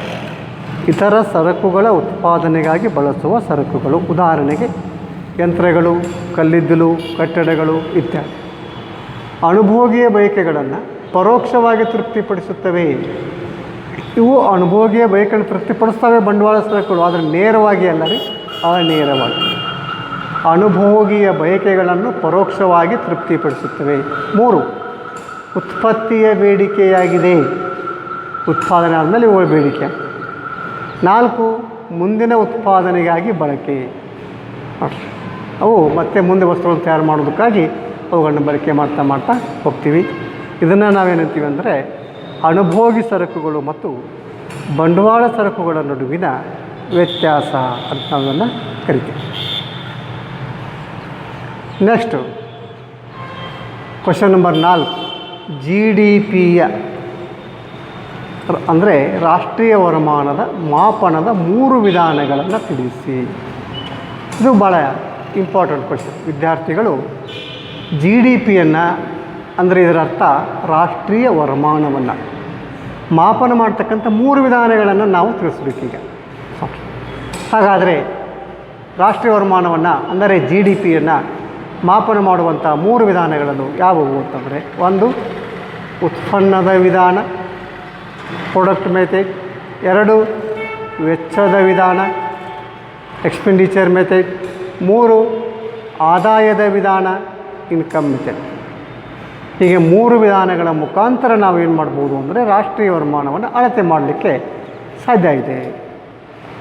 ಇತರ ಸರಕುಗಳ ಉತ್ಪಾದನೆಗಾಗಿ ಬಳಸುವ ಸರಕುಗಳು, ಉದಾಹರಣೆಗೆ ಯಂತ್ರಗಳು, ಕಲ್ಲಿದ್ದಲು, ಕಟ್ಟಡಗಳು ಇತ್ಯಾದಿ. ಅನುಭೋಗಿಯ ಬಯಕೆಗಳನ್ನು ಪರೋಕ್ಷವಾಗಿ ತೃಪ್ತಿಪಡಿಸುತ್ತವೆ. ಇವು ಅನುಭೋಗಿಯ ಬಯಕೆಯನ್ನು ತೃಪ್ತಿಪಡಿಸ್ತವೆ ಬಂಡವಾಳ ಸರಕುಗಳು, ಆದರೆ ನೇರವಾಗಿ ಅಲ್ಲ ರೀ, ಅನೇರವಾಗಿ. ಅನುಭೋಗಿಯ ಬಯಕೆಗಳನ್ನು ಪರೋಕ್ಷವಾಗಿ ತೃಪ್ತಿಪಡಿಸುತ್ತವೆ. 3. ಉತ್ಪತ್ತಿಯ ಬೇಡಿಕೆಯಾಗಿದೆ. ಉತ್ಪಾದನೆ ಆದಮೇಲೆ ಇವುಗಳ ಬೇಡಿಕೆ. 4. ಮುಂದಿನ ಉತ್ಪಾದನೆಗಾಗಿ ಬಳಕೆ. ಅವು ಮತ್ತೆ ಮುಂದೆ ವಸ್ತುಗಳನ್ನು ತಯಾರು ಮಾಡೋದಕ್ಕಾಗಿ ಅವುಗಳನ್ನು ಬಳಕೆ ಮಾಡ್ತಾ ಹೋಗ್ತೀವಿ. ಇದನ್ನು ನಾವೇನಂತೀವಿ ಅಂದರೆ ಅನುಭೋಗಿ ಸರಕುಗಳು ಮತ್ತು ಬಂಡವಾಳ ಸರಕುಗಳ ನಡುವಿನ ವ್ಯತ್ಯಾಸ ಅಂತ ನಾವನ್ನ ಕರಿತೀವಿ. Next question number 4. GDPಯ ಅಂದರೆ ರಾಷ್ಟ್ರೀಯ ವರಮಾನದ ಮಾಪನದ 3 ವಿಧಾನಗಳನ್ನು ತಿಳಿಸಿ. ಇದು ಭಾಳ ಇಂಪಾರ್ಟೆಂಟ್ ಕ್ವೆಶ್ಚನ್. ವಿದ್ಯಾರ್ಥಿಗಳು GDPಯನ್ನು ಅಂದರೆ ಇದರ ಅರ್ಥ ರಾಷ್ಟ್ರೀಯ ವರಮಾನವನ್ನು ಮಾಪನ ಮಾಡ್ತಕ್ಕಂಥ 3 ವಿಧಾನಗಳನ್ನು ನಾವು ತಿಳಿಸ್ಬೇಕೀಗ. ಹಾಗಾದರೆ ರಾಷ್ಟ್ರೀಯ ವರಮಾನವನ್ನು ಅಂದರೆ GDPಯನ್ನು ಮಾಪನ ಮಾಡುವಂಥ 3 ವಿಧಾನಗಳನ್ನು ಯಾವುವು ಅಂತಂದರೆ, 1. ಉತ್ಪನ್ನದ ವಿಧಾನ, ಪ್ರಾಡಕ್ಟ್ ಮೆಥಡ್. 2. ವೆಚ್ಚದ ವಿಧಾನ, ಎಕ್ಸ್ಪೆಂಡಿಚರ್ ಮೆಥಡ್. 3. ಆದಾಯದ ವಿಧಾನ, ಇನ್ಕಮ್ ಮೆಥಡ್. ಹೀಗೆ 3 ವಿಧಾನಗಳ ಮುಖಾಂತರ ನಾವೇನು ಮಾಡ್ಬೋದು ಅಂದರೆ ರಾಷ್ಟ್ರೀಯ ವರಮಾನವನ್ನು ಅಳತೆ ಮಾಡಲಿಕ್ಕೆ ಸಾಧ್ಯ ಇದೆ.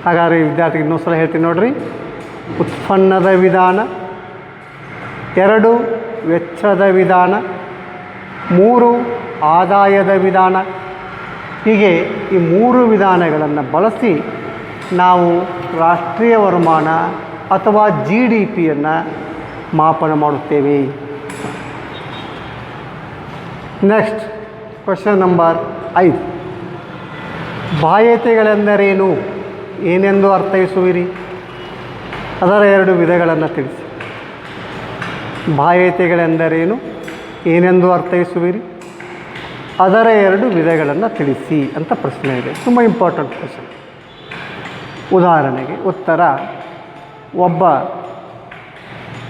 ಹಾಗಾದರೆ ವಿದ್ಯಾರ್ಥಿಗೆ ಇನ್ನೊಂದು ಸಲ ಹೇಳ್ತೀನಿ ನೋಡಿರಿ. ಉತ್ಪನ್ನದ ವಿಧಾನ, 2. ವೆಚ್ಚದ ವಿಧಾನ, 3. ಆದಾಯದ ವಿಧಾನ. ಹೀಗೆ ಈ 3 ವಿಧಾನಗಳನ್ನು ಬಳಸಿ ನಾವು ರಾಷ್ಟ್ರೀಯ ವರಮಾನ ಅಥವಾ GDPಯನ್ನು ಮಾಪನ ಮಾಡುತ್ತೇವೆ. Next question number 5. ಬಾಹ್ಯತೆಗಳೆಂದರೇನು, ಏನೆಂದು ಅರ್ಥೈಸುವಿರಿ? ಅದರ 2 ವಿಧಗಳನ್ನು ತಿಳಿಸಿ. ಬಾಹ್ಯತೆಗಳೆಂದರೇನು, ಏನೆಂದು ಅರ್ಥೈಸುವಿರಿ, ಅದರ 2 ವಿಧಗಳನ್ನು ತಿಳಿಸಿ ಅಂತ ಪ್ರಶ್ನೆ ಇದೆ. ತುಂಬ ಇಂಪಾರ್ಟೆಂಟ್ ಕ್ವಶನ್. ಉದಾಹರಣೆಗೆ ಉತ್ತರ: ಒಬ್ಬ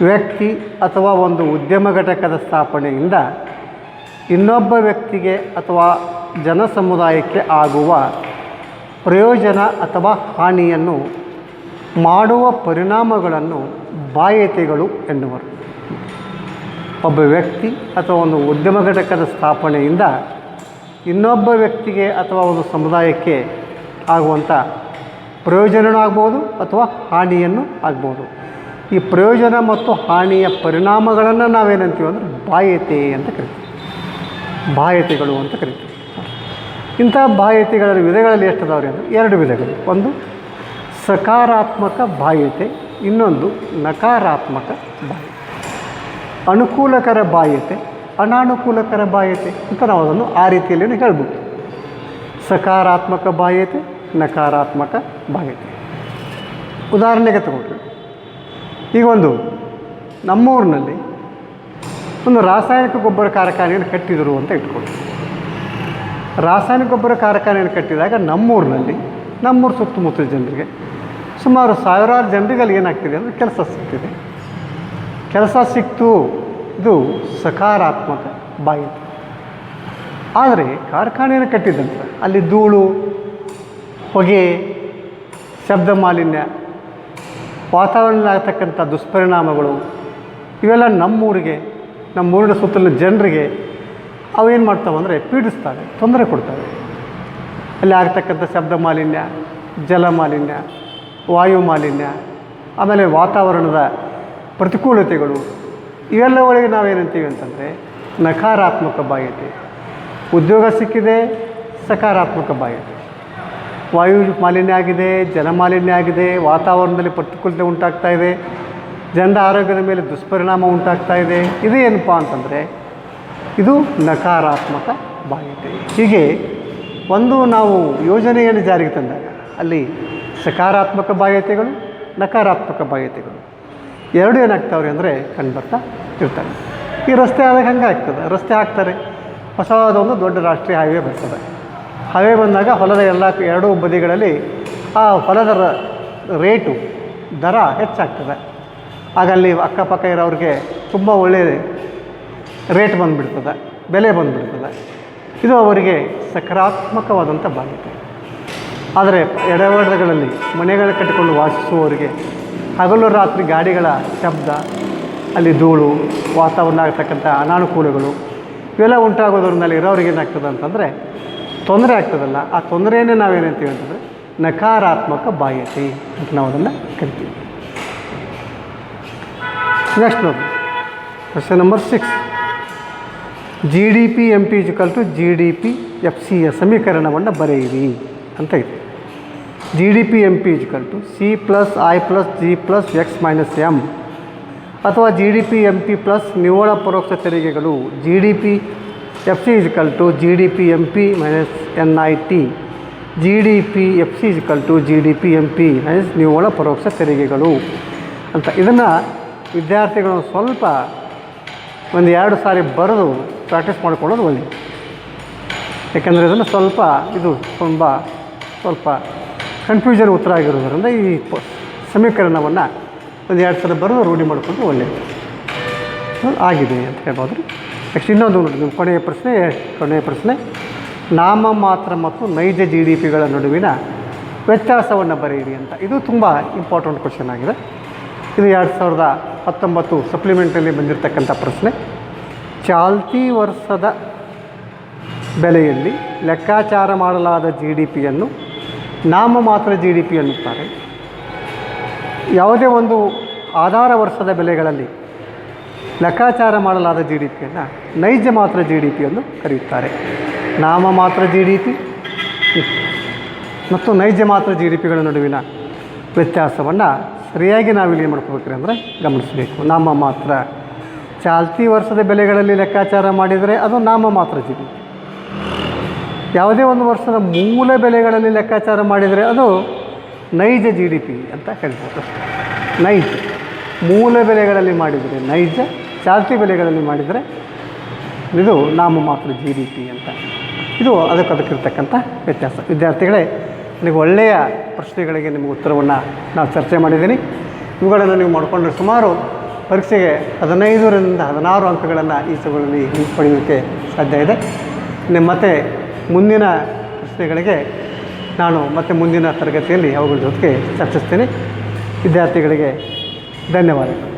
ವ್ಯಕ್ತಿ ಅಥವಾ ಒಂದು ಉದ್ಯಮ ಘಟಕದ ಸ್ಥಾಪನೆಯಿಂದ ಇನ್ನೊಬ್ಬ ವ್ಯಕ್ತಿಗೆ ಅಥವಾ ಜನ ಸಮುದಾಯಕ್ಕೆ ಆಗುವ ಪ್ರಯೋಜನ ಅಥವಾ ಹಾನಿಯನ್ನು ಮಾಡುವ ಪರಿಣಾಮಗಳನ್ನು ಬಾಹ್ಯತೆಗಳು ಎನ್ನುವರು. ಒಬ್ಬ ವ್ಯಕ್ತಿ ಅಥವಾ ಒಂದು ಉದ್ಯಮ ಘಟಕದ ಸ್ಥಾಪನೆಯಿಂದ ಇನ್ನೊಬ್ಬ ವ್ಯಕ್ತಿಗೆ ಅಥವಾ ಒಂದು ಸಮುದಾಯಕ್ಕೆ ಆಗುವಂಥ ಪ್ರಯೋಜನವೂ ಆಗ್ಬೋದು ಅಥವಾ ಹಾನಿಯನ್ನು ಆಗ್ಬೋದು. ಈ ಪ್ರಯೋಜನ ಮತ್ತು ಹಾನಿಯ ಪರಿಣಾಮಗಳನ್ನು ನಾವೇನಂತೀವಿ ಅಂದರೆ ಬಾಹ್ಯತೆ ಅಂತ ಕರಿತೀವಿ, ಬಾಹ್ಯತೆಗಳು ಅಂತ ಕರಿತೀವಿ. ಇಂಥ ಬಾಹ್ಯತೆಗಳ ವಿಧಗಳಲ್ಲಿ ಎಷ್ಟಿದಾವ್ರಿ ಅಂದರೆ 2 ವಿಧಗಳು. ಒಂದು ಸಕಾರಾತ್ಮಕ ಬಾಹ್ಯತೆ, ಇನ್ನೊಂದು ನಕಾರಾತ್ಮಕ ಬಾಹ್ಯತೆ. ಅನುಕೂಲಕರ ಬಾಹ್ಯತೆ, ಅನಾನುಕೂಲಕರ ಬಾಹ್ಯತೆ ಅಂತ ನಾವು ಅದನ್ನು ಆ ರೀತಿಯಲ್ಲಿ ಹೇಳ್ಬೋದು. ಸಕಾರಾತ್ಮಕ ಬಾಹ್ಯತೆ, ನಕಾರಾತ್ಮಕ ಬಾಹ್ಯತೆ. ಉದಾಹರಣೆಗೆ ತಗೊಂಡ್ರೆ, ಈಗ ನಮ್ಮೂರಿನಲ್ಲಿ ಒಂದು ರಾಸಾಯನಿಕ ಗೊಬ್ಬರ ಕಾರ್ಖಾನೆಯನ್ನು ಕಟ್ಟಿದರು ಅಂತ ಇಟ್ಕೊಳ್ಳಿ. ರಾಸಾಯನಿಕ ಗೊಬ್ಬರ ಕಾರ್ಖಾನೆಯನ್ನು ಕಟ್ಟಿದಾಗ ನಮ್ಮೂರ ಸುತ್ತಮುತ್ತಲ ಜನರಿಗೆ ಸುಮಾರು ಸಾವಿರಾರು ಜನರಿಗೆ ಅಲ್ಲಿ ಏನಾಗ್ತಿದೆ ಅಂದರೆ ಕೆಲಸ ಸಿಗ್ತಿದೆ. ಕೆಲಸ ಸಿಕ್ತು, ಇದು ಸಕಾರಾತ್ಮಕ ಬಾಹ್ಯತೆ. ಆದರೆ ಕಾರ್ಖಾನೆಯನ್ನು ಕಟ್ಟಿದಂಥ ಅಲ್ಲಿ ಧೂಳು, ಹೊಗೆ, ಶಬ್ದ ಮಾಲಿನ್ಯ, ವಾತಾವರಣದಲ್ಲಾಗತಕ್ಕಂಥ ದುಷ್ಪರಿಣಾಮಗಳು ಇವೆಲ್ಲ ನಮ್ಮೂರಿನ ಸುತ್ತಲಿನ ಜನರಿಗೆ ಅವೇನು ಮಾಡ್ತಾವೆ ಅಂದರೆ ಪೀಡಿಸ್ತವೆ, ತೊಂದರೆ ಕೊಡ್ತವೆ. ಅಲ್ಲಿ ಆಗ್ತಕ್ಕಂಥ ಶಬ್ದ ಮಾಲಿನ್ಯ, ಜಲ ಮಾಲಿನ್ಯ, ವಾಯು ಮಾಲಿನ್ಯ, ಆಮೇಲೆ ವಾತಾವರಣದ ಪ್ರತಿಕೂಲತೆಗಳು, ಇವೆಲ್ಲ ಒಳಗೆ ನಾವೇನಂತೀವಿ ಅಂತಂದರೆ ನಕಾರಾತ್ಮಕ ಬಾಹ್ಯತೆ. ಉದ್ಯೋಗ ಸಿಕ್ಕಿದೆ, ಸಕಾರಾತ್ಮಕ ಬಾಹ್ಯತೆ. ವಾಯು ಮಾಲಿನ್ಯ ಆಗಿದೆ, ಜಲ ಮಾಲಿನ್ಯ ಆಗಿದೆ, ವಾತಾವರಣದಲ್ಲಿ ಪ್ರತಿಕೂಲತೆ ಉಂಟಾಗ್ತಾ ಇದೆ, ಜನರ ಆರೋಗ್ಯದ ಮೇಲೆ ದುಷ್ಪರಿಣಾಮ ಉಂಟಾಗ್ತಾ ಇದೆ. ಇದು ಏನಪ್ಪ ಅಂತಂದರೆ ಇದು ನಕಾರಾತ್ಮಕ ಬಾಹ್ಯತೆ. ಹೀಗೆ ನಾವು ಯೋಜನೆಯನ್ನು ಜಾರಿಗೆ ತಂದಾಗ ಅಲ್ಲಿ ಸಕಾರಾತ್ಮಕ ಬಾಹ್ಯತೆಗಳು, ನಕಾರಾತ್ಮಕ ಬಾಹ್ಯತೆಗಳು 2 ಏನಾಗ್ತಾವ್ರಿ ಅಂದರೆ ಕಂಡುಬರ್ತಾ ಇರ್ತಾರೆ. ಈ ರಸ್ತೆ ಆದಾಗ ಹಂಗೆ ಆಗ್ತದೆ. ರಸ್ತೆ ಹಾಕ್ತಾರೆ, ಹೊಸದೊಂದು ದೊಡ್ಡ ರಾಷ್ಟ್ರೀಯ ಹೈವೇ ಬರ್ತದೆ. ಹೈವೇ ಬಂದಾಗ ಹೊಲದ 2 ಬದಿಗಳಲ್ಲಿ ಆ ಹೊಲದ ರೇಟು, ದರ ಹೆಚ್ಚಾಗ್ತದೆ. ಆಗ ಅಲ್ಲಿ ಅಕ್ಕಪಕ್ಕ ಇರೋರಿಗೆ ತುಂಬ ಒಳ್ಳೆಯ ರೇಟ್ ಬಂದುಬಿಡ್ತದೆ, ಬೆಲೆ ಬಂದುಬಿಡ್ತದೆ. ಇದು ಅವರಿಗೆ ಸಕಾರಾತ್ಮಕವಾದಂಥ ಬಾಧ್ಯತೆ. ಆದರೆ ಎಡವಡಗಳಲ್ಲಿ ಮನೆಗಳು ಕಟ್ಟಿಕೊಂಡು ವಾಸಿಸುವವರಿಗೆ ಹಗಲು ರಾತ್ರಿ ಗಾಡಿಗಳ ಶಬ್ದ, ಅಲ್ಲಿ ಧೂಳು, ವಾತಾವರಣ ಆಗ್ತಕ್ಕಂಥ ಅನಾನುಕೂಲಗಳು ಇವೆಲ್ಲ ಉಂಟಾಗೋದ್ರಿಂದ ಇರೋರಿಗೆ ಏನಾಗ್ತದೆ ಅಂತಂದರೆ ತೊಂದರೆ ಆಗ್ತದಲ್ಲ. ಆ ತೊಂದರೆಯನ್ನೇ ನಾವೇನಂತೀವಿ ಅಂತಂದರೆ ನಕಾರಾತ್ಮಕ ಬಾಹ್ಯತೆ ಅಂತ ನಾವು ಅದನ್ನು ಕರಿತೀವಿ. ನೆಕ್ಸ್ಟ್ ನೋಡಿ, question number 6. GDP MP = GDP FCಯ ಸಮೀಕರಣವನ್ನು ಬರೆಯಿರಿ ಅಂತ ಇದೆ. GDP MP = C + I + G + X - M ಅಥವಾ GDP MP ಪ್ಲಸ್ ನಿವ್ವಳ ಪರೋಕ್ಷ ತೆರಿಗೆಗಳು. GDP FC = GDP MP - NIT. GDP FC = GDP MP - ನಿವ್ವಳ ಪರೋಕ್ಷ ತೆರಿಗೆಗಳು ಅಂತ. ಇದನ್ನು ವಿದ್ಯಾರ್ಥಿಗಳು ಸ್ವಲ್ಪ 1-2 ಸಾರಿ ಬರೆದು ಪ್ರಾಕ್ಟೀಸ್ ಮಾಡ್ಕೊಳ್ಳೋದು ಒಳ್ಳೆಯದು. ಯಾಕೆಂದರೆ ಇದನ್ನು ಸ್ವಲ್ಪ ಕನ್ಫ್ಯೂಷನ್ ಉತ್ತರ ಆಗಿರೋದ್ರಿಂದ ಈ ಸಮೀಕರಣವನ್ನು 1-2 ಸಲ ಬರೆದು ರೂಢಿ ಮಾಡಿಕೊಂಡು ಒಳ್ಳೆಯದು ಆಗಿದೆ ಅಂತ ಹೇಳ್ಬೋದು. ನೆಕ್ಸ್ಟ್ ಇನ್ನೊಂದು ನೋಡಿ, ನಿಮ್ಮ ಕೊನೆಯ ಪ್ರಶ್ನೆ ನಾಮಮಾತ್ರ ಮತ್ತು ನೈಜ GDPಗಳ ನಡುವಿನ ವ್ಯತ್ಯಾಸವನ್ನು ಬರೆಯಿರಿ ಅಂತ. ಇದು ತುಂಬ ಇಂಪಾರ್ಟೆಂಟ್ ಕ್ವಶನ್ ಆಗಿದೆ. ಇದು 2019 ಸಪ್ಲಿಮೆಂಟಲ್ಲಿ ಬಂದಿರತಕ್ಕಂಥ ಪ್ರಶ್ನೆ. ಚಾಲ್ತಿ ವರ್ಷದ ಬೆಲೆಯಲ್ಲಿ ಲೆಕ್ಕಾಚಾರ ಮಾಡಲಾದ GDPಯನ್ನು ನಾಮಮಾತ್ರ GDP ಎನ್ನುತ್ತಾರೆ. ಯಾವುದೇ ಒಂದು ಆಧಾರ ವರ್ಷದ ಬೆಲೆಗಳಲ್ಲಿ ಲೆಕ್ಕಾಚಾರ ಮಾಡಲಾದ GDPಯನ್ನು ನೈಜ ಮಾತ್ರ GDP ಎಂದು ಕರೆಯುತ್ತಾರೆ. ನಾಮಮಾತ್ರ GDP ಮತ್ತು ನೈಜ ಮಾತ್ರ GDPಗಳ ನಡುವಿನ ವ್ಯತ್ಯಾಸವನ್ನು ಸರಿಯಾಗಿ ನಾವಿಲ್ಲಿ ಏನು ಮಾಡ್ಕೋಬೇಕ್ರಿ ಅಂದರೆ ಗಮನಿಸಬೇಕು. ನಾಮಮಾತ್ರ ಚಾಲ್ತಿ ವರ್ಷದ ಬೆಲೆಗಳಲ್ಲಿ ಲೆಕ್ಕಾಚಾರ ಮಾಡಿದರೆ ಅದು ನಾಮಮಾತ್ರ GDP. ಯಾವುದೇ ಒಂದು ವರ್ಷದ ಮೂಲ ಬೆಲೆಗಳಲ್ಲಿ ಲೆಕ್ಕಾಚಾರ ಮಾಡಿದರೆ ಅದು ನೈಜ GDP ಅಂತ ಹೇಳ್ಬೋದು. ನೈಜ ಮೂಲ ಬೆಲೆಗಳಲ್ಲಿ ಮಾಡಿದರೆ ನೈಜ ಚಾಲ್ತಿ ಬೆಲೆಗಳಲ್ಲಿ ಮಾಡಿದರೆ ಇದು ನಾಮಮಾತ್ರ GDP ಅಂತ. ಇದು ಅದಕ್ಕಿರ್ತಕ್ಕಂಥ ವ್ಯತ್ಯಾಸ. ವಿದ್ಯಾರ್ಥಿಗಳೇ, ನಿಮಗೆ ಒಳ್ಳೆಯ ಪ್ರಶ್ನೆಗಳಿಗೆ ನಿಮಗೆ ಉತ್ತರವನ್ನು ನಾವು ಚರ್ಚೆ ಮಾಡಿದ್ದೀನಿ. ಇವುಗಳನ್ನು ನೀವು ಮಾಡಿಕೊಂಡ್ರೆ ಸುಮಾರು ಪರೀಕ್ಷೆಗೆ 15ರಿಂದ 16 ಅಂಕಗಳನ್ನು ಈ ಸಭೆಯಲ್ಲಿ ಪಡೆಯೋಕ್ಕೆ ಸಾಧ್ಯ ಇದೆ. ಮತ್ತು ಮುಂದಿನ ಪ್ರಶ್ನೆಗಳಿಗೆ ನಾನು ಮತ್ತೆ ಮುಂದಿನ ತರಗತಿಯಲ್ಲಿ ಅವುಗಳ ಜೊತೆಗೆ ಚರ್ಚಿಸ್ತೀನಿ. ವಿದ್ಯಾರ್ಥಿಗಳಿಗೆ ಧನ್ಯವಾದಗಳು.